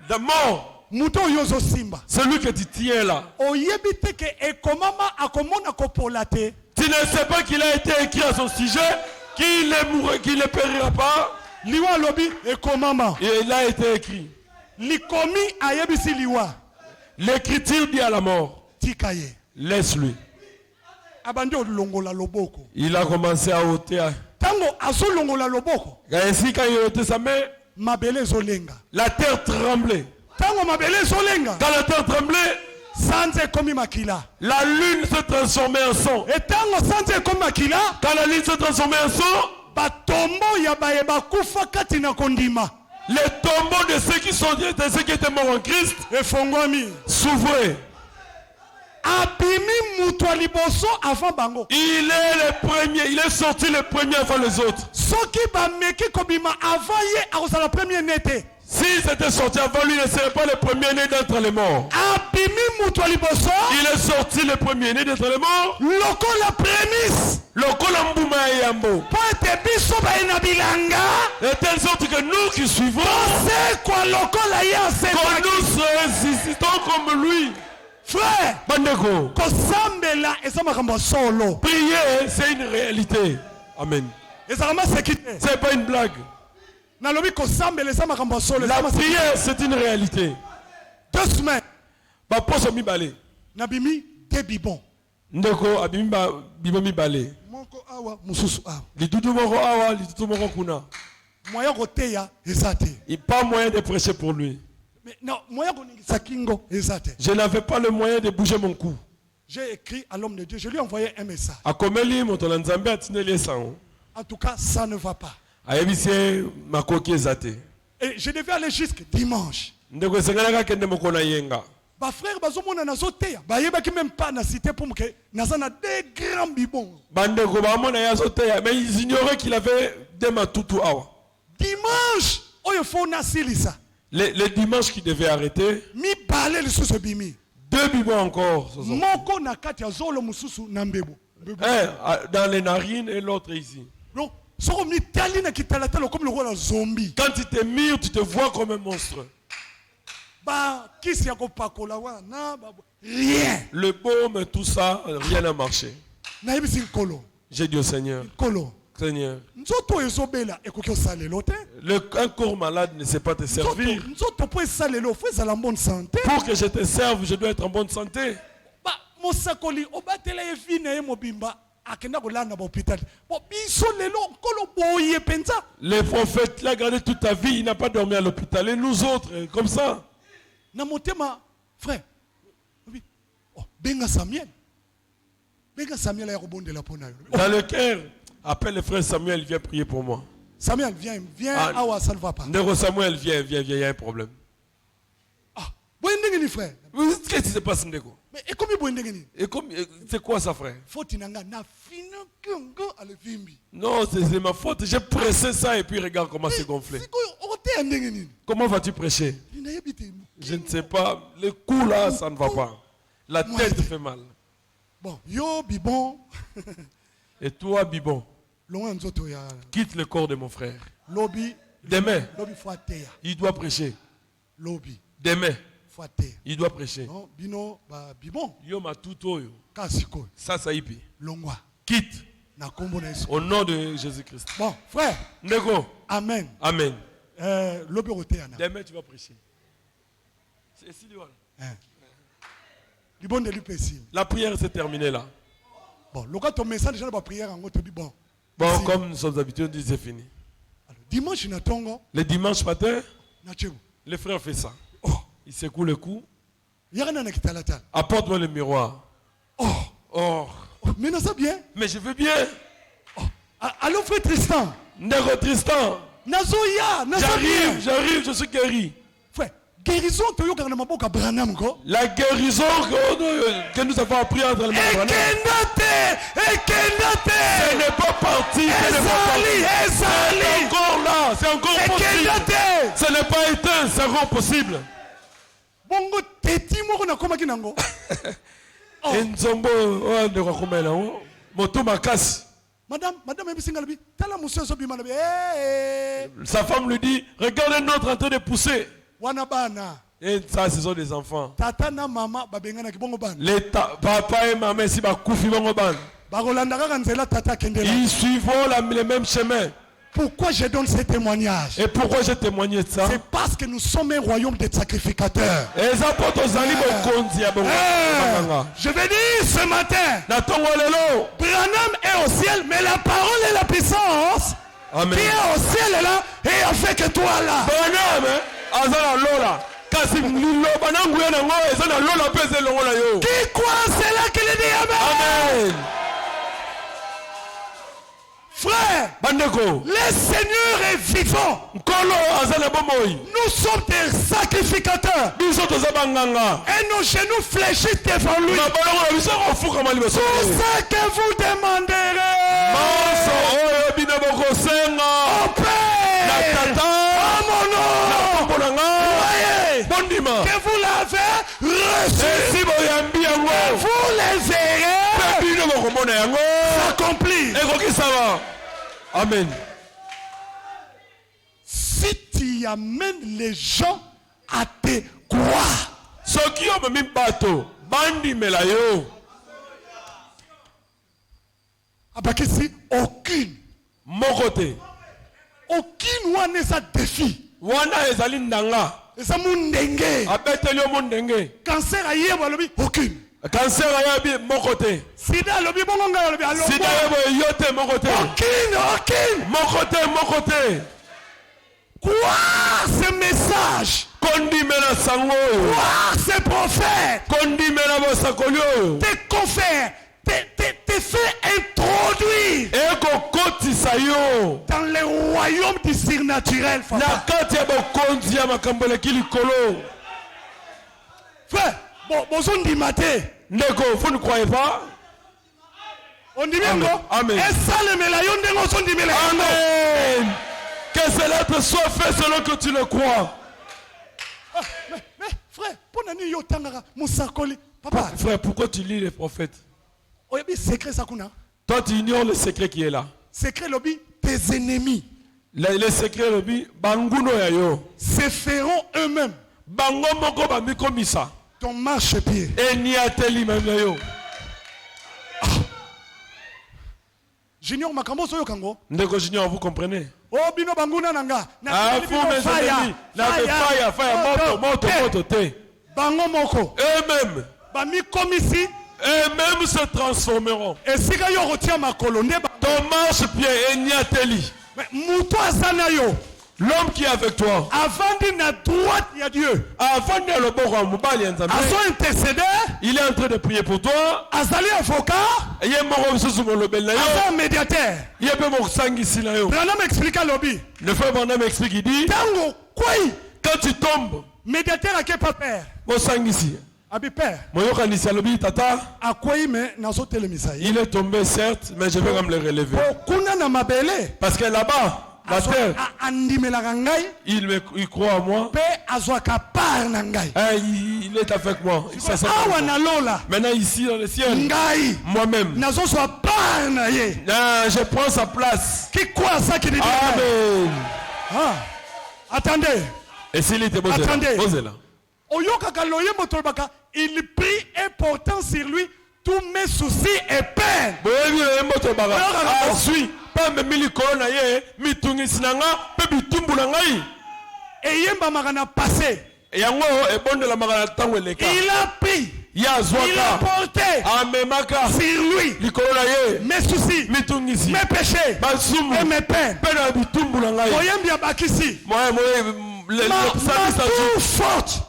Speaker 2: la mort,
Speaker 3: moto oyo ozosimba
Speaker 2: celui que tu tiens là.
Speaker 3: oyebi te ke ekomama akomona kopola te
Speaker 2: Tu ne sais pas qu'il a été écrit à son sujet, qu'il ne périra pas.
Speaker 3: liwa alobi ekomama
Speaker 2: Et il a été écrit.
Speaker 3: likomi ayebisi liwa
Speaker 2: L'écriture dit à la mort,
Speaker 3: tika ye
Speaker 2: laisse-lui.
Speaker 3: abandi olongola loboko
Speaker 2: Il a commencé à ôter.
Speaker 3: ntango azolongola loboko
Speaker 2: Ainsi, quand il a ôté sa main,
Speaker 3: mabele ezolenga
Speaker 2: la terre tremblait.
Speaker 3: ntango mabele ezolenga
Speaker 2: Quand la terre tremblait,
Speaker 3: sanza ekomi makila
Speaker 2: la lune se transformait en sang.
Speaker 3: etango sanza ekomi makila
Speaker 2: Quand la lune se transformait en sang,
Speaker 3: batombo ya baye bakufa kati na kondima
Speaker 2: les tombeaux de ceux qui étaient morts en Christ
Speaker 3: efongwami
Speaker 2: s'ouvraient.
Speaker 3: abimi mutu ya liboso avant bango
Speaker 2: Il est le premier, il est sorti le premier avant les autres.
Speaker 3: soki bameki kobima avant ye akozala premier nete
Speaker 2: S'il s'était sorti avant lui, il ne serait pas le premier né d'entre les morts.
Speaker 3: abimi mutu ya liboso
Speaker 2: Il est sorti le premier né d'entre les morts.
Speaker 3: lokola prémisse
Speaker 2: Lokola mbuma ya yambo.
Speaker 3: mpo ete biso baye na bilanga
Speaker 2: De telle sorte que nous qui suivons,
Speaker 3: tosekwa lokola ye
Speaker 2: que
Speaker 3: asepaki
Speaker 2: nous ressuscitons comme lui.
Speaker 3: frère
Speaker 2: Bandeko,
Speaker 3: kosambela eza makambo ya solo
Speaker 2: prier, c'est une réalité. Amen.
Speaker 3: ezala maseki te
Speaker 2: C'est pas une blague.
Speaker 3: nalobi kosambela eza makambo ya solo
Speaker 2: La
Speaker 3: eza maseki
Speaker 2: prière, c'est une réalité.
Speaker 3: 2 semaines
Speaker 2: Baposo mibale.
Speaker 3: nabimi te bibon
Speaker 2: Ndeko abimi bibo mibale.
Speaker 3: moko awa mosusu awa
Speaker 2: Litutu moko awa, litutu moko kuna.
Speaker 3: moya koteya eza te
Speaker 2: Il n'y a pas moyen de prêcher pour lui.
Speaker 3: mais non moya koningisa kingo eza te
Speaker 2: Je n'avais pas le moyen de bouger mon cou.
Speaker 3: j'ai écrit à l'homme de Dieu je lui ai envoyé un message
Speaker 2: Akomeli moto na nzambe atineli esango.
Speaker 3: en tout cas ça ne va pas
Speaker 2: Ayebisi makoki ezate.
Speaker 3: et je devais aller jusque dimanche
Speaker 2: Ndeko esenganaka kende moko na yenga.
Speaker 3: bafrère bazomona nazoteya bayebaki même pas na cité pour que naza na 2 grands bibons
Speaker 2: Bandeko bamona ya zoteya, mais ils ignoraient qu'il avait des matutu awa.
Speaker 3: dimanche oyo fo nasilisa
Speaker 2: Les dimanches qui devaient arrêter,
Speaker 3: mibale lisusu ebimi
Speaker 2: 2 bibons encore.
Speaker 3: moko na kati ya zolo mosusu na mbebo
Speaker 2: Un dans les narines et l'autre ici.
Speaker 3: donc soko mitali na kitalatala comme lokola zombie
Speaker 2: Quand tu te mires, tu te vois comme un monstre.
Speaker 3: bakisi ya kopakola wana rien
Speaker 2: Le baume, tout ça, rien n'a marché.
Speaker 3: nayebisi nkolo
Speaker 2: J'ai dit au Seigneur,
Speaker 3: nkolo
Speaker 2: Seigneur,
Speaker 3: nzoto oyo ezobela ekoki osalelo te
Speaker 2: un corps malade ne sait pas te servir.
Speaker 3: nzoto mpo esalelo fo ezala bonne santé
Speaker 2: Pour que je te serve, je dois être en bonne santé.
Speaker 3: mosakoli obatela ye vi na ye mobimba akenda kolanda bahôpital bo biso lelo nkolo boye mpenza
Speaker 2: Les prophètes, il a gardé toute ta vie, il n'a pas dormi à l'hôpital. Et nous autres, comme ça.
Speaker 3: na motema frère obi oh, benga Samuel aya kobondela mpo na yo
Speaker 2: Dans le cœur, appelle le frère Samuel, viens prier pour moi.
Speaker 3: Samuel viens awa ça ne va pas
Speaker 2: Ndeko Samuel, viens, il y a un problème.
Speaker 3: ah boye ndenge ni frère
Speaker 2: Qu'est-ce qui se passe, Ndeko?
Speaker 3: mais ekomi boye ndenge nini
Speaker 2: Et c'est quoi ça, frère?
Speaker 3: foti na nga na finaki yango alevimbi
Speaker 2: Non, c'est ma faute. J'ai pressé ça et puis regarde comment c'est gonflé.
Speaker 3: sikoyo okoteya ndenge nini
Speaker 2: Comment vas-tu prêcher?
Speaker 3: nayebi te
Speaker 2: Je ne sais pas. Le cou là, ça ne va pas. La tête fait mal.
Speaker 3: bon yo bibon
Speaker 2: Et toi, Bibon,
Speaker 3: longa nzoto ya
Speaker 2: quitte le corps de mon frère.
Speaker 3: lobi
Speaker 2: Demain,
Speaker 3: lobi fo ateya
Speaker 2: il doit prêcher.
Speaker 3: lobi
Speaker 2: Demain,
Speaker 3: fo ateya
Speaker 2: il doit prêcher.
Speaker 3: non bino bibon
Speaker 2: Yo matuto,
Speaker 3: ka sikoyo
Speaker 2: ça y est.
Speaker 3: longwa
Speaker 2: Quitte
Speaker 3: na kombo na Yesu
Speaker 2: au nom de Jésus-Christ.
Speaker 3: bon frère
Speaker 2: Ndeko,
Speaker 3: amen
Speaker 2: amen.
Speaker 3: lobi okoteya na
Speaker 2: Demain, tu vas prêcher. C'est ici, voilà.
Speaker 3: libonde lipe esili
Speaker 2: La prière s'est terminée là.
Speaker 3: bon loka tomesa déjà na baprière yango tobi bon
Speaker 2: Bon, comme nous sommes habitués, on dit c'est fini.
Speaker 3: alors dimanche na tongo
Speaker 2: Le dimanche matin,
Speaker 3: na chebo
Speaker 2: le frère fait ça.
Speaker 3: oh
Speaker 2: Il secoue le cou.
Speaker 3: yaka na kitalatala
Speaker 2: Apporte-moi le miroir.
Speaker 3: oh
Speaker 2: Oh,
Speaker 3: mais naza bien
Speaker 2: mais je veux bien.
Speaker 3: allô frère Tristan
Speaker 2: Ndeko Tristan,
Speaker 3: nazoya naza bien
Speaker 2: j'arrive, je suis guéri.
Speaker 3: frère guérison toyokaka na maboko ya Branham ko
Speaker 2: La guérison que nous avons appris entre les mains.
Speaker 3: ekenda te
Speaker 2: Ce n'est pas parti. Ce n'est pas parti. C'est encore là. C'est encore possible. Ce n'est n'est pas éteint, ça rend possible.
Speaker 3: Bongo teti moko na koma kinango.
Speaker 2: Enzombo de Rokumela, Moto Makasi.
Speaker 3: Madame Ebisingalbi, tala monsieur Sobimanabi.
Speaker 2: Sa femme lui dit, regarde un autre en train de pousser.
Speaker 3: Wanabana.
Speaker 2: Et ça, ce sont des enfants.
Speaker 3: Tata na mama babengana kibongo ban.
Speaker 2: Papa et maman, si ba koufi bongo ban.
Speaker 3: Barolandaka kanzela tata kendela.
Speaker 2: Ils suivront le même chemin.
Speaker 3: Pourquoi je donne ce témoignage?
Speaker 2: Et pourquoi j'ai témoigné de ça?
Speaker 3: C'est parce que nous sommes un royaume de sacrificateurs. Je vais dire ce matin, Branham est au ciel, mais la parole et la puissance
Speaker 2: Amen.
Speaker 3: qui est au ciel est là et a fait que toi là.
Speaker 2: Branham,
Speaker 3: Qui croit c'est là qu'il dit Amen.
Speaker 2: Amen.
Speaker 3: Frère, le Seigneur est vivant. Nous sommes des sacrificateurs. Et nos genoux fléchissent devant lui. Tout ce que vous demanderez au Père, à mon nom, voyez que vous l'avez reçu. Vous les verrez s'accomplir.
Speaker 2: Amen.
Speaker 3: Si tu amènes les gens à te croire, abakisi aucune one est un défi. Eza mundenge. Cancer a yé balobi aucune.
Speaker 2: Cancer a mon côté.
Speaker 3: Sida lobi bongonga lobi alors.
Speaker 2: Sida yote mon côté.
Speaker 3: Aucune.
Speaker 2: Mon côté.
Speaker 3: Croire ce message.
Speaker 2: Kondimela sango.
Speaker 3: Croire ce prophète.
Speaker 2: Kondimela bosakolio.
Speaker 3: Te confère. Te fait introduire dans le royaume du surnaturel. Frère, bonjour Ndimate.
Speaker 2: Ndeko, vous ne croyez pas?
Speaker 3: On dit bien quoi?
Speaker 2: Amen.
Speaker 3: Et ça le mélaillon de mon son dit
Speaker 2: Amen. Que cela te soit fait selon que tu le crois.
Speaker 3: Mais frère, pour nani yo tangara musakoli. Papa.
Speaker 2: Frère, pourquoi tu lis les prophètes?
Speaker 3: Secret sakuna.
Speaker 2: Toi tu ignores le secret qui est là.
Speaker 3: Secret lobby, tes ennemis.
Speaker 2: Les secrets lobby, banguno ya yo.
Speaker 3: Se feront eux-mêmes.
Speaker 2: Bango moko bamikomisa.
Speaker 3: Ton marche-pied.
Speaker 2: Et ni ateli même yo.
Speaker 3: Junior makambo soyo kango.
Speaker 2: Ndeko Junior, vous comprenez?
Speaker 3: Oh bino banguna nanga.
Speaker 2: Ah vous mes ennemis. Fire, moto te.
Speaker 3: Bango moko.
Speaker 2: Eux-mêmes.
Speaker 3: Bami komisi.
Speaker 2: Eux-mêmes se transformeront.
Speaker 3: Et si ka yo retia makolo nde ba.
Speaker 2: Ton marche-pied et ni ateli.
Speaker 3: Mais muto asana yo.
Speaker 2: L'homme qui est avec toi.
Speaker 3: Avant de la droite, il y a Dieu.
Speaker 2: Avant de le bon il est en train de prier pour toi.
Speaker 3: Azali avocat.
Speaker 2: Il est
Speaker 3: un médiateur.
Speaker 2: Il est mon sang ici là.
Speaker 3: Branham explique à lobby.
Speaker 2: Le frère Branham explique, il dit. Quand tu tombes.
Speaker 3: Médiateur à quel père?
Speaker 2: Mon sang ici.
Speaker 3: Abi père.
Speaker 2: Tata.
Speaker 3: À quoi il met dans ce télémissage?
Speaker 2: Il est tombé certes, mais je vais quand même le relever. Parce que là-bas. La terre, il croit en moi. Il est avec moi. Maintenant ici dans le ciel, moi-même, je prends sa place.
Speaker 3: Qui croit ça qui dit
Speaker 2: Amen.
Speaker 3: Attendez.
Speaker 2: Et s'il était posé là.
Speaker 3: Il prie et portant sur lui tous mes soucis et peines. Et yemba magana passé. Il a pris. Il a porté sur lui mes soucis, mes péchés et mes peines. Oyembi abakisi. Ma tout forte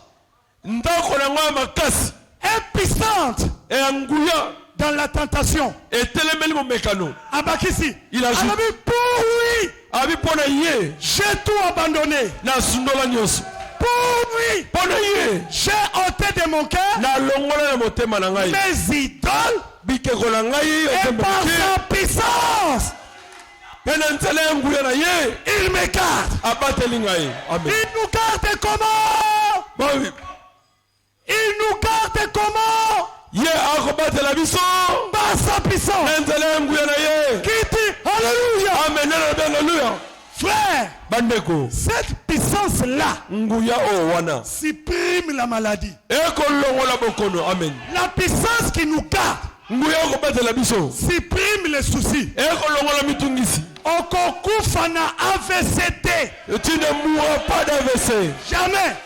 Speaker 3: et puissante dans la tentation. Abakisi.
Speaker 2: Il a joué.
Speaker 3: Pour lui, j'ai tout abandonné. Pour lui, j'ai ôté de mon cœur mes idoles et par sa puissance.
Speaker 2: Il
Speaker 3: me garde. Il nous garde comment? Il nous garde comment? Par sa puissance. Qui dit Alléluia.
Speaker 2: Amen. Alléluia.
Speaker 3: Frère, cette puissance-là supprime la maladie.
Speaker 2: Amen.
Speaker 3: La puissance qui nous garde supprime les soucis. Okokufana AVCT.
Speaker 2: Tu ne mourras pas d'AVC.
Speaker 3: Jamais.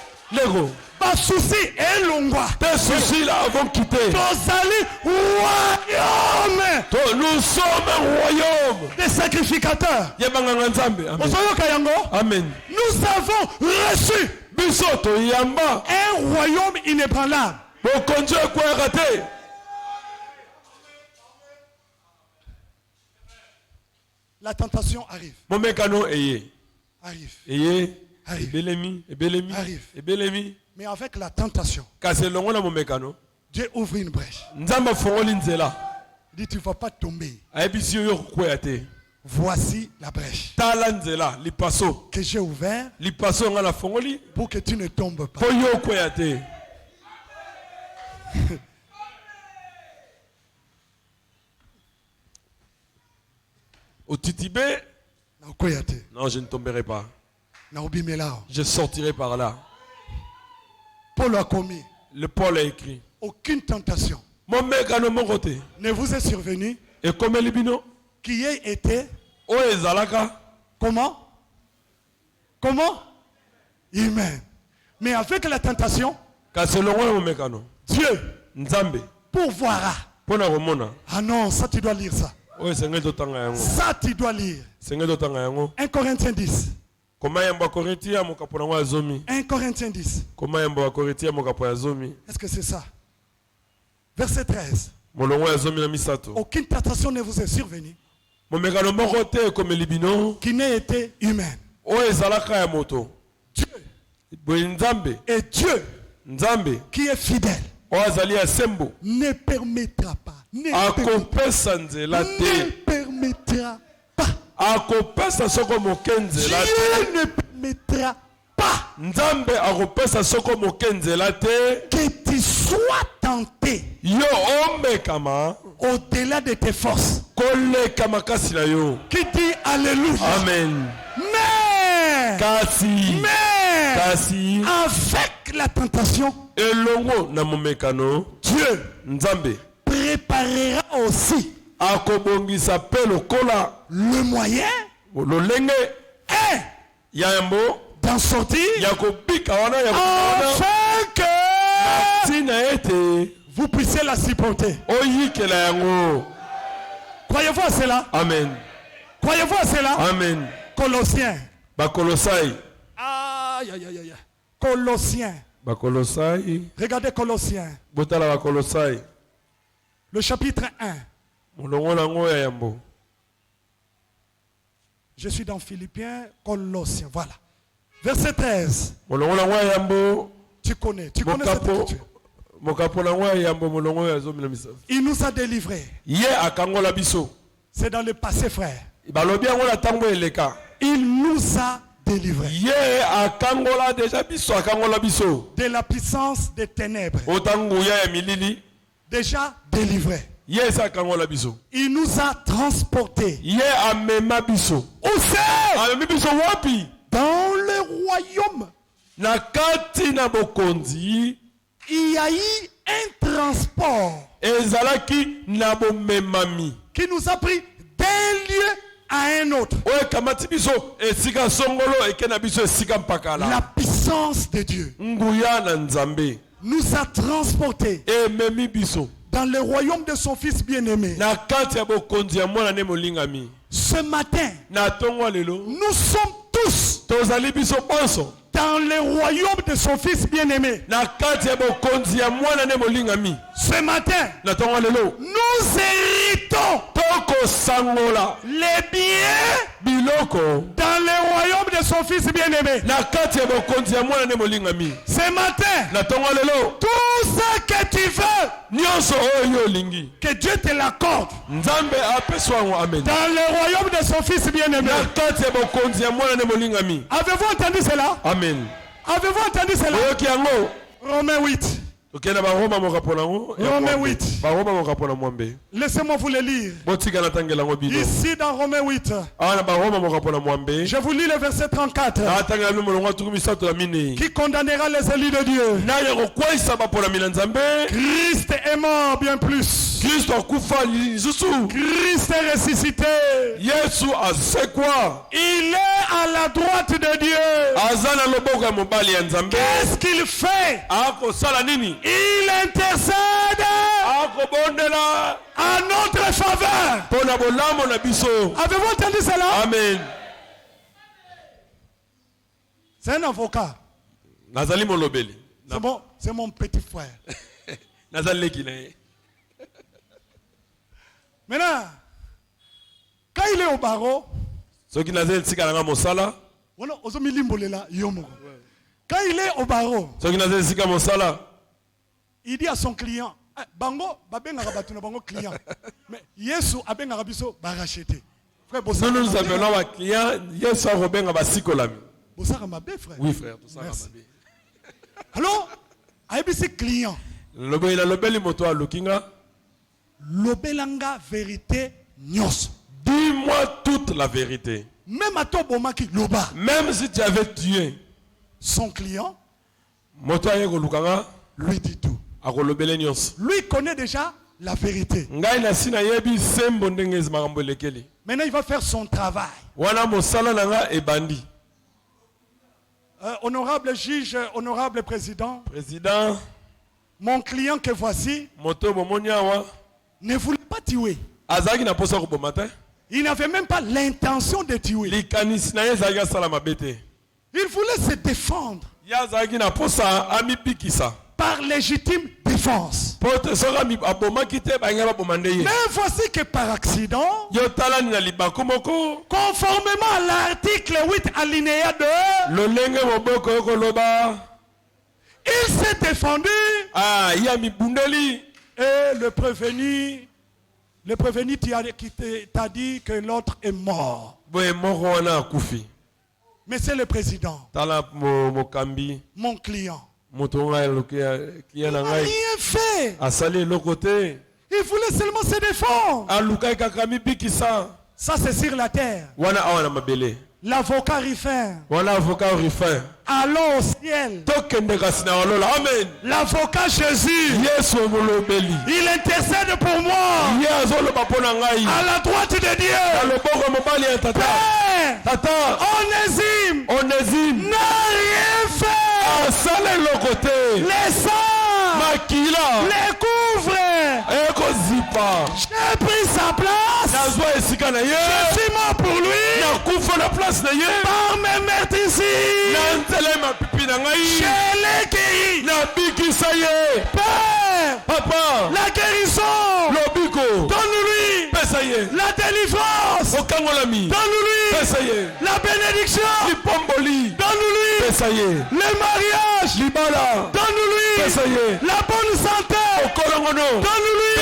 Speaker 3: Pas souci et longwa.
Speaker 2: Tes soucis là vont quitter. Nous sommes un royaume
Speaker 3: des sacrificateurs.
Speaker 2: Amen.
Speaker 3: Nous avons reçu un royaume inébranlable. La tentation arrive. Arrive. Mais avec la tentation, Dieu ouvre une brèche. Il dit, tu ne vas pas tomber. Voici la brèche que j'ai ouverte pour que tu ne tombes pas.
Speaker 2: Au Titibé, non, je ne tomberai pas. Je sortirai par là.
Speaker 3: Paul a commis.
Speaker 2: Le Paul a écrit.
Speaker 3: Aucune tentation ne vous est survenue qui ait été. Comment? Humain. Mais avec la tentation, Dieu pourvoira. Ah non, ça tu dois lire ça. Ça tu dois lire. 1 Corinthiens 10. 1 Corinthiens 10. Est-ce que c'est ça? Verset 13. Aucune tentation ne vous est survenue qui n'ait été humaine. Dieu et Dieu qui est fidèle ne permettra pas. Ne permettra pas. Dieu ne permettra pas que tu sois tenté au-delà de tes forces. Qui dit Alléluia.
Speaker 2: Amen.
Speaker 3: Mais avec la tentation, Dieu préparera aussi le moyen et d'en sortir afin que vous puissiez la supporter. Croyez-vous à cela?
Speaker 2: Amen.
Speaker 3: Croyez-vous à cela?
Speaker 2: Amen.
Speaker 3: Colossiens.
Speaker 2: Aïe.
Speaker 3: Colossiens. Regardez Colossiens. Le chapitre 1. Je suis dans Philippiens, Colossiens. Voilà. Verset 13. Tu connais cette écriture. Il nous a délivrés. C'est dans le passé, frère. Il nous a délivrés de la puissance des ténèbres. Déjà délivrés. Il nous a transportés. Où c'est? Dans le royaume. Il y a eu un transport qui nous a pris d'un lieu à un autre. La puissance de Dieu nous a transportés dans le royaume de son fils bien-aimé. Ce matin, nous sommes tous dans le royaume de son fils bien-aimé. Ce matin, nous héritons les biens dans le royaume de son fils bien-aimé.
Speaker 1: Ce matin, tout ce que tu veux, que Dieu te l'accorde. Dans le royaume de son fils bien-aimé. Avez-vous entendu cela?
Speaker 2: Amen.
Speaker 3: Avez-vous entendu cela? Romains 8. Romains 8. Laissez-moi vous le lire. Ici dans Romains 8. Je vous lis le verset 34. Qui condamnera les élus de Dieu? Christ est mort bien plus. Christ est ressuscité. Il est à la droite de Dieu. Qu'est-ce qu'il fait? Il intercède à notre faveur. Avez-vous entendu cela?
Speaker 2: Amen.
Speaker 3: C'est un avocat. C'est mon petit frère. Maintenant, quand il est au barreau, quand il est au barreau, il dit à son client, Bango, bango client. Mais Yesu abenga rabiso ba racheter. Frère Bossa.
Speaker 2: Nous appelons un client, Yesu abenga ba sikolami.
Speaker 3: Bossa ma bé frère.
Speaker 2: Oui frère, tout ça ma bé.
Speaker 3: Alors, aibisi client.
Speaker 2: Lobe la lobeli moto a lukinga.
Speaker 3: Lobelanga vérité nyos.
Speaker 2: Dis-moi toute la vérité.
Speaker 3: Même à toi bomaki loba.
Speaker 2: Même si tu avais tué
Speaker 3: son client,
Speaker 2: moto a yego lukanga,
Speaker 3: lui dit tout.
Speaker 2: Lui
Speaker 3: connaît déjà la vérité.
Speaker 2: Maintenant
Speaker 3: il va faire son travail. Honorable juge, honorable président. Mon client que voici ne voulait pas tuer. Il n'avait même pas l'intention de tuer. Il voulait se défendre par légitime défense. Mais voici que par accident, conformément à l'article 8 alinéa 2, il s'est défendu. Et le prévenu t'a dit que l'autre est mort. Monsieur le président, mon client, il n'a rien fait. Il voulait seulement se défendre. Ça c'est sur la terre. L'avocat Rifin. Allons au ciel. L'avocat Jésus. Il intercède pour moi. À la droite de Dieu. Père, Onésime n'a rien fait. Les sangs les couvre. J'ai pris sa place. Je suis mort pour lui. Par mes meurtrissures. Je l'ai guéri. Père,
Speaker 2: Papa,
Speaker 3: la guérison. Donne-lui la délivrance. Donne-lui la bénédiction. Donne-lui le mariage. Donne-lui la bonne santé. Donne-lui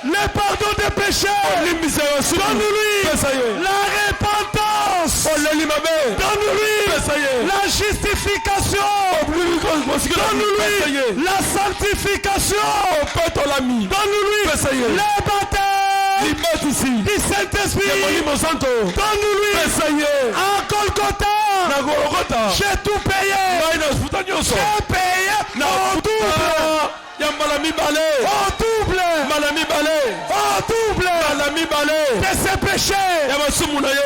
Speaker 3: le pardon des péchés. Donne-lui la repentance. Donne-lui la justification. Donne-lui la sanctification. Donne-lui le baptême du Saint-Esprit. Donne-lui à Golgotha. J'ai tout payé. J'ai payé au double. De ses péchés.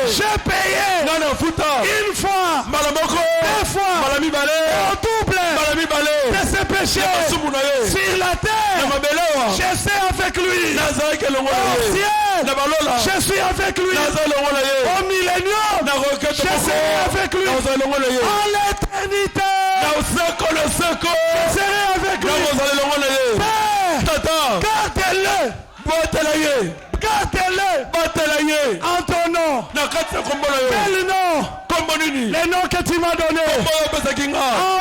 Speaker 3: J'ai payé une fois, deux fois, au double de ses péchés. Sur la terre, je suis avec lui. Au ciel, je suis avec lui. Au millénium, je serai avec lui. À l'éternité, je serai avec lui. Père, gardez-le. Regarde-le en ton nom. Quel nom? Les noms que tu m'as donnés.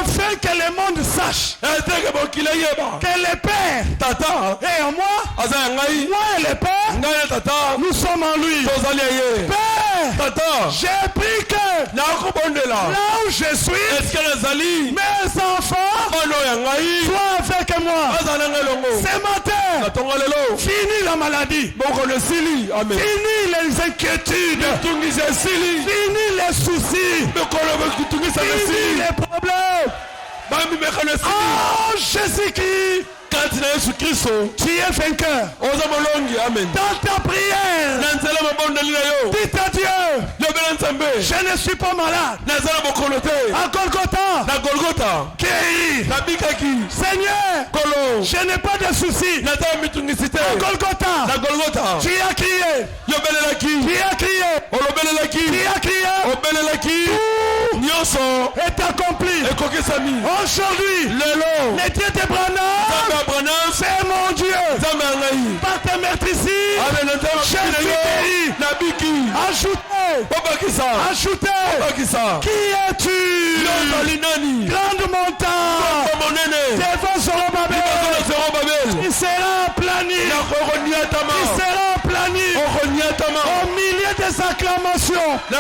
Speaker 3: Afin que le monde sache que le Père est en moi. Moi et le Père, nous sommes en lui. Père, j'ai pris que là où je suis, mes enfants soient avec moi. Ce matin, fini la maladie. Fini les inquiétudes. Fini les soucis. Fini les problèmes. Oh Jésus-Christ, tu es vainqueur. Dans ta prière, dites à Dieu, je ne suis pas malade. À Golgotha, guéri. Seigneur, je n'ai pas de soucis. À Golgotha, tu as crié. Tu as crié. Tu as crié. Tout est accompli. Aujourd'hui, les dieux de Branham, c'est mon Dieu. Par tes meurtrissures, je suis guéri. Ajoutez. Qui es-tu? Grande montagne. Devant Zorobabel. Il sera plani. Il sera plani. Au milieu des acclamations, la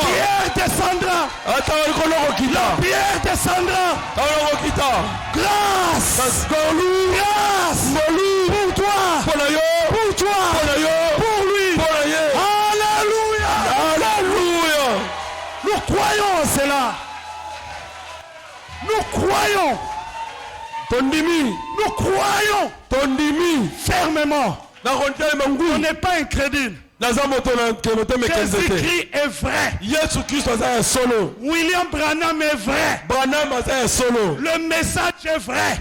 Speaker 3: pierre descendra. La pierre descendra. Grâce. Pour toi. Pour lui. Alléluia. Nous croyons en cela. Nous croyons. Nous croyons fermement. On n'est pas incrédule. Jésus-Christ est vrai. William Branham est vrai. Le message est vrai.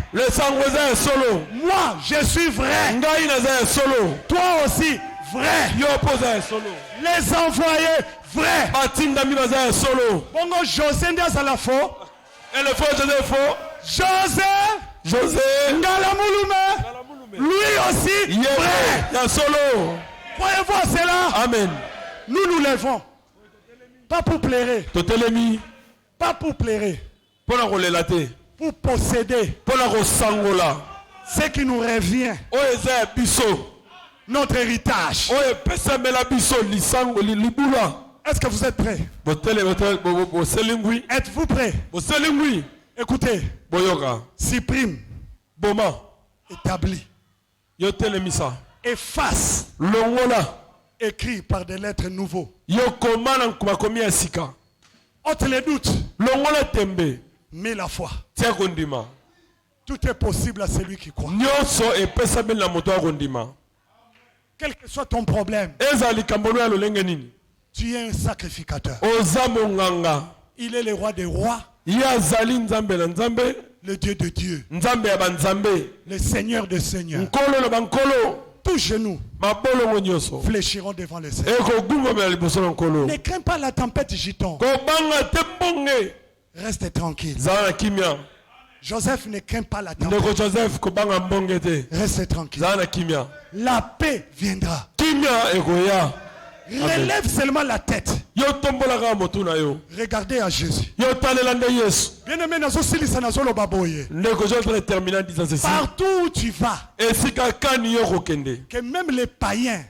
Speaker 3: Moi, je suis vrai. Toi aussi, vrai. Les envoyés, vrai. Bongo José Ndias à la faux. José Ngalamulume. Lui aussi, vrai. Croyez-vous à cela?
Speaker 2: Amen.
Speaker 3: Nous nous levons. Pas pour plairer. Pas pour plairer. Pour posséder. Ce qui nous revient. Notre héritage. Est-ce que vous êtes prêts? Êtes-vous prêts? Écoutez. Supprime. Établi. Efface. Écrit par des lettres nouveaux. Ôte les doutes. Mais la foi. Tout est possible à celui qui croit. Quel que soit ton problème, tu es un sacrificateur. Il est le roi des rois, le Dieu de Dieu, le Seigneur de seigneurs. Tous genoux fléchiront devant le Seigneur. Ne crains pas la tempête giton. Reste tranquille. Joseph ne craint pas la tempête. Reste tranquille. La paix viendra. Relève seulement la tête. Regardez à Jésus. Bien-aimé, partout où tu vas, que même les païens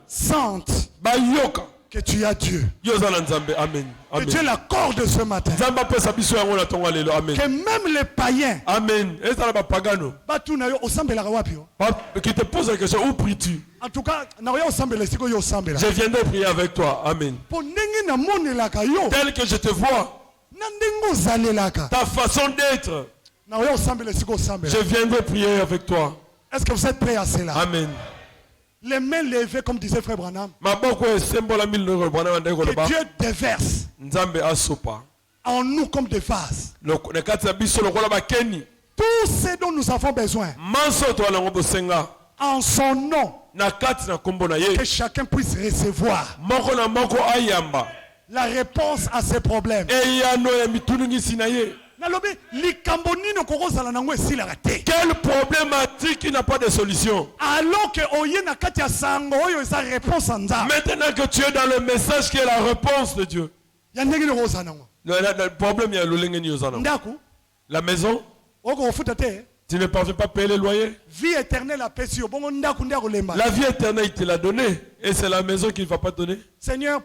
Speaker 3: sentent que tu as Dieu.
Speaker 2: Amen.
Speaker 3: Que Dieu l'accorde ce matin. Que même les païens.
Speaker 2: Amen.
Speaker 3: Qui
Speaker 2: te pose la question, où pries-tu?
Speaker 3: En tout cas, je
Speaker 2: viendrai prier avec toi. Amen. Tel que je te vois, ta façon d'être, je viendrai prier avec toi.
Speaker 3: Est-ce que vous êtes prêts à cela?
Speaker 2: Amen.
Speaker 3: Les mains levées comme disait frère Branham. Que Dieu déverse en nous comme des vases tout ce dont nous avons besoin en son nom, que chacun puisse recevoir la réponse à ses problèmes.
Speaker 2: Quelle problématique qui n'a pas de solution?
Speaker 3: Alors que
Speaker 2: Maintenant que tu es dans le message qui est la réponse de Dieu. Le problème, il y a la maison. Tu ne parviens pas à payer le loyer.
Speaker 3: Vie éternelle à
Speaker 2: La vie éternelle, il te l'a donnée. Et c'est la maison qu'il ne va pas donner.
Speaker 3: Seigneur,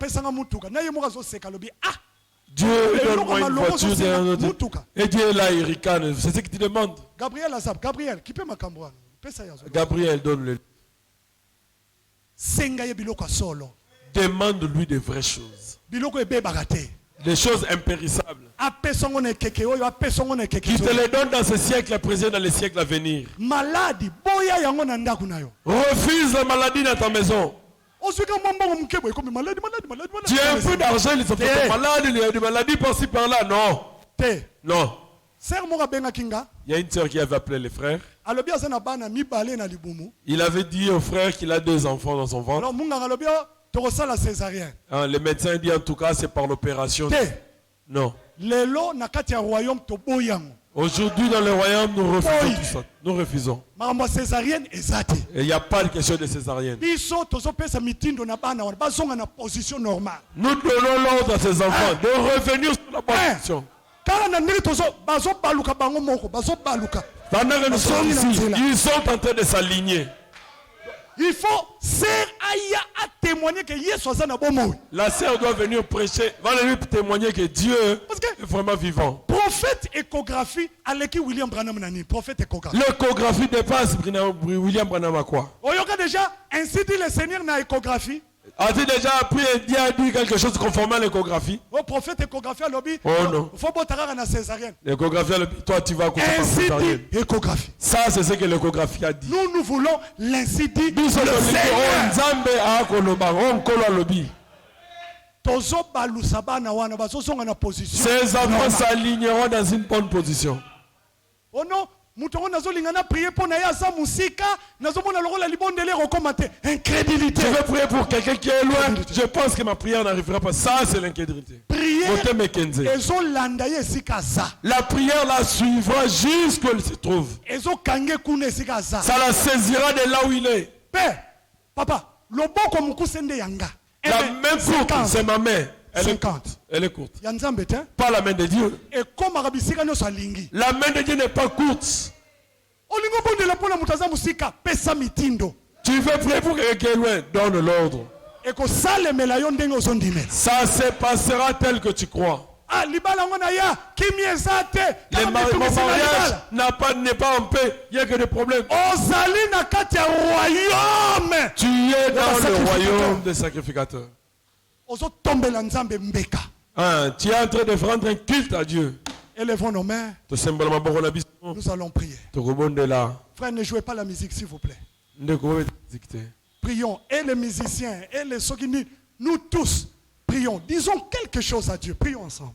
Speaker 2: Dieu donne-moi une voiture derrière notre... Et Dieu est là, il ricane. C'est ce que tu demandes.
Speaker 3: Gabriel Azab, Gabriel, qui peut ma cambouane?
Speaker 2: Gabriel, donne-le. Demande-lui des vraies choses. Des choses impérissables. Qui te les donne dans ce siècle à présent, dans les siècles à venir. Refuse la maladie dans ta maison. Tu as un peu d'argent, ils sont malades, il y a des maladies par-ci par-là. Non. Non. Il y a une sœur qui avait appelé les frères. Il avait dit au frère qu'il a 2 enfants dans son ventre. Les médecins disent en tout cas c'est par l'opération. Non. Aujourd'hui dans le royaume nous refusons tout ça. Nous refusons. Et il n'y a pas de question de césarienne. Nous donnons l'ordre à ces enfants de revenir sur la position. Pendant que nous sommes ici, ils sont en train de s'aligner.
Speaker 3: Il faut à témoigner que
Speaker 2: la sœur doit venir prêcher, va lui témoigner que Dieu est vraiment vivant.
Speaker 3: Prophète échographie, William Branham nani. Prophète échographie.
Speaker 2: L'échographie dépasse William Branham à quoi?
Speaker 3: Déjà, ainsi dit le Seigneur na échographie.
Speaker 2: As-tu déjà appris et dit quelque chose conformément à l'échographie?
Speaker 3: Prophète échographie à l'objet.
Speaker 2: Oh non.
Speaker 3: Faut pas na césarienne.
Speaker 2: L'échographie à l'objet, toi tu vas accoucher par césarienne.
Speaker 3: Échographie.
Speaker 2: Ça c'est ce que l'échographie a dit.
Speaker 3: Nous voulons l'incendie.
Speaker 2: Nous sommes ces enfants s'aligneront dans une bonne position.
Speaker 3: Oh non. Incrédulité.
Speaker 2: Je vais prier pour quelqu'un qui est loin. Je pense que ma prière n'arrivera pas. Ça, c'est l'incrédulité. La prière la suivra jusqu'où elle se trouve. Ça la saisira de là où il est.
Speaker 3: Papa, la
Speaker 2: main courte, c'est ma main. Elle est courte. Pas la main de Dieu. La main de Dieu n'est pas courte. Tu veux prier pour quelqu'un qui est loin, donne l'ordre. Ça se passera tel que tu crois. Le mariage n'est pas en paix. Il n'y a que des problèmes. Tu es dans le royaume des sacrificateurs. Tu es en train de rendre un culte à Dieu.
Speaker 3: Élevons nos mains. Nous allons prier. Frère, ne jouez pas la musique, s'il vous plaît. Prions. Et les musiciens, et les soguinis, nous tous, prions. Disons quelque chose à Dieu. Prions ensemble.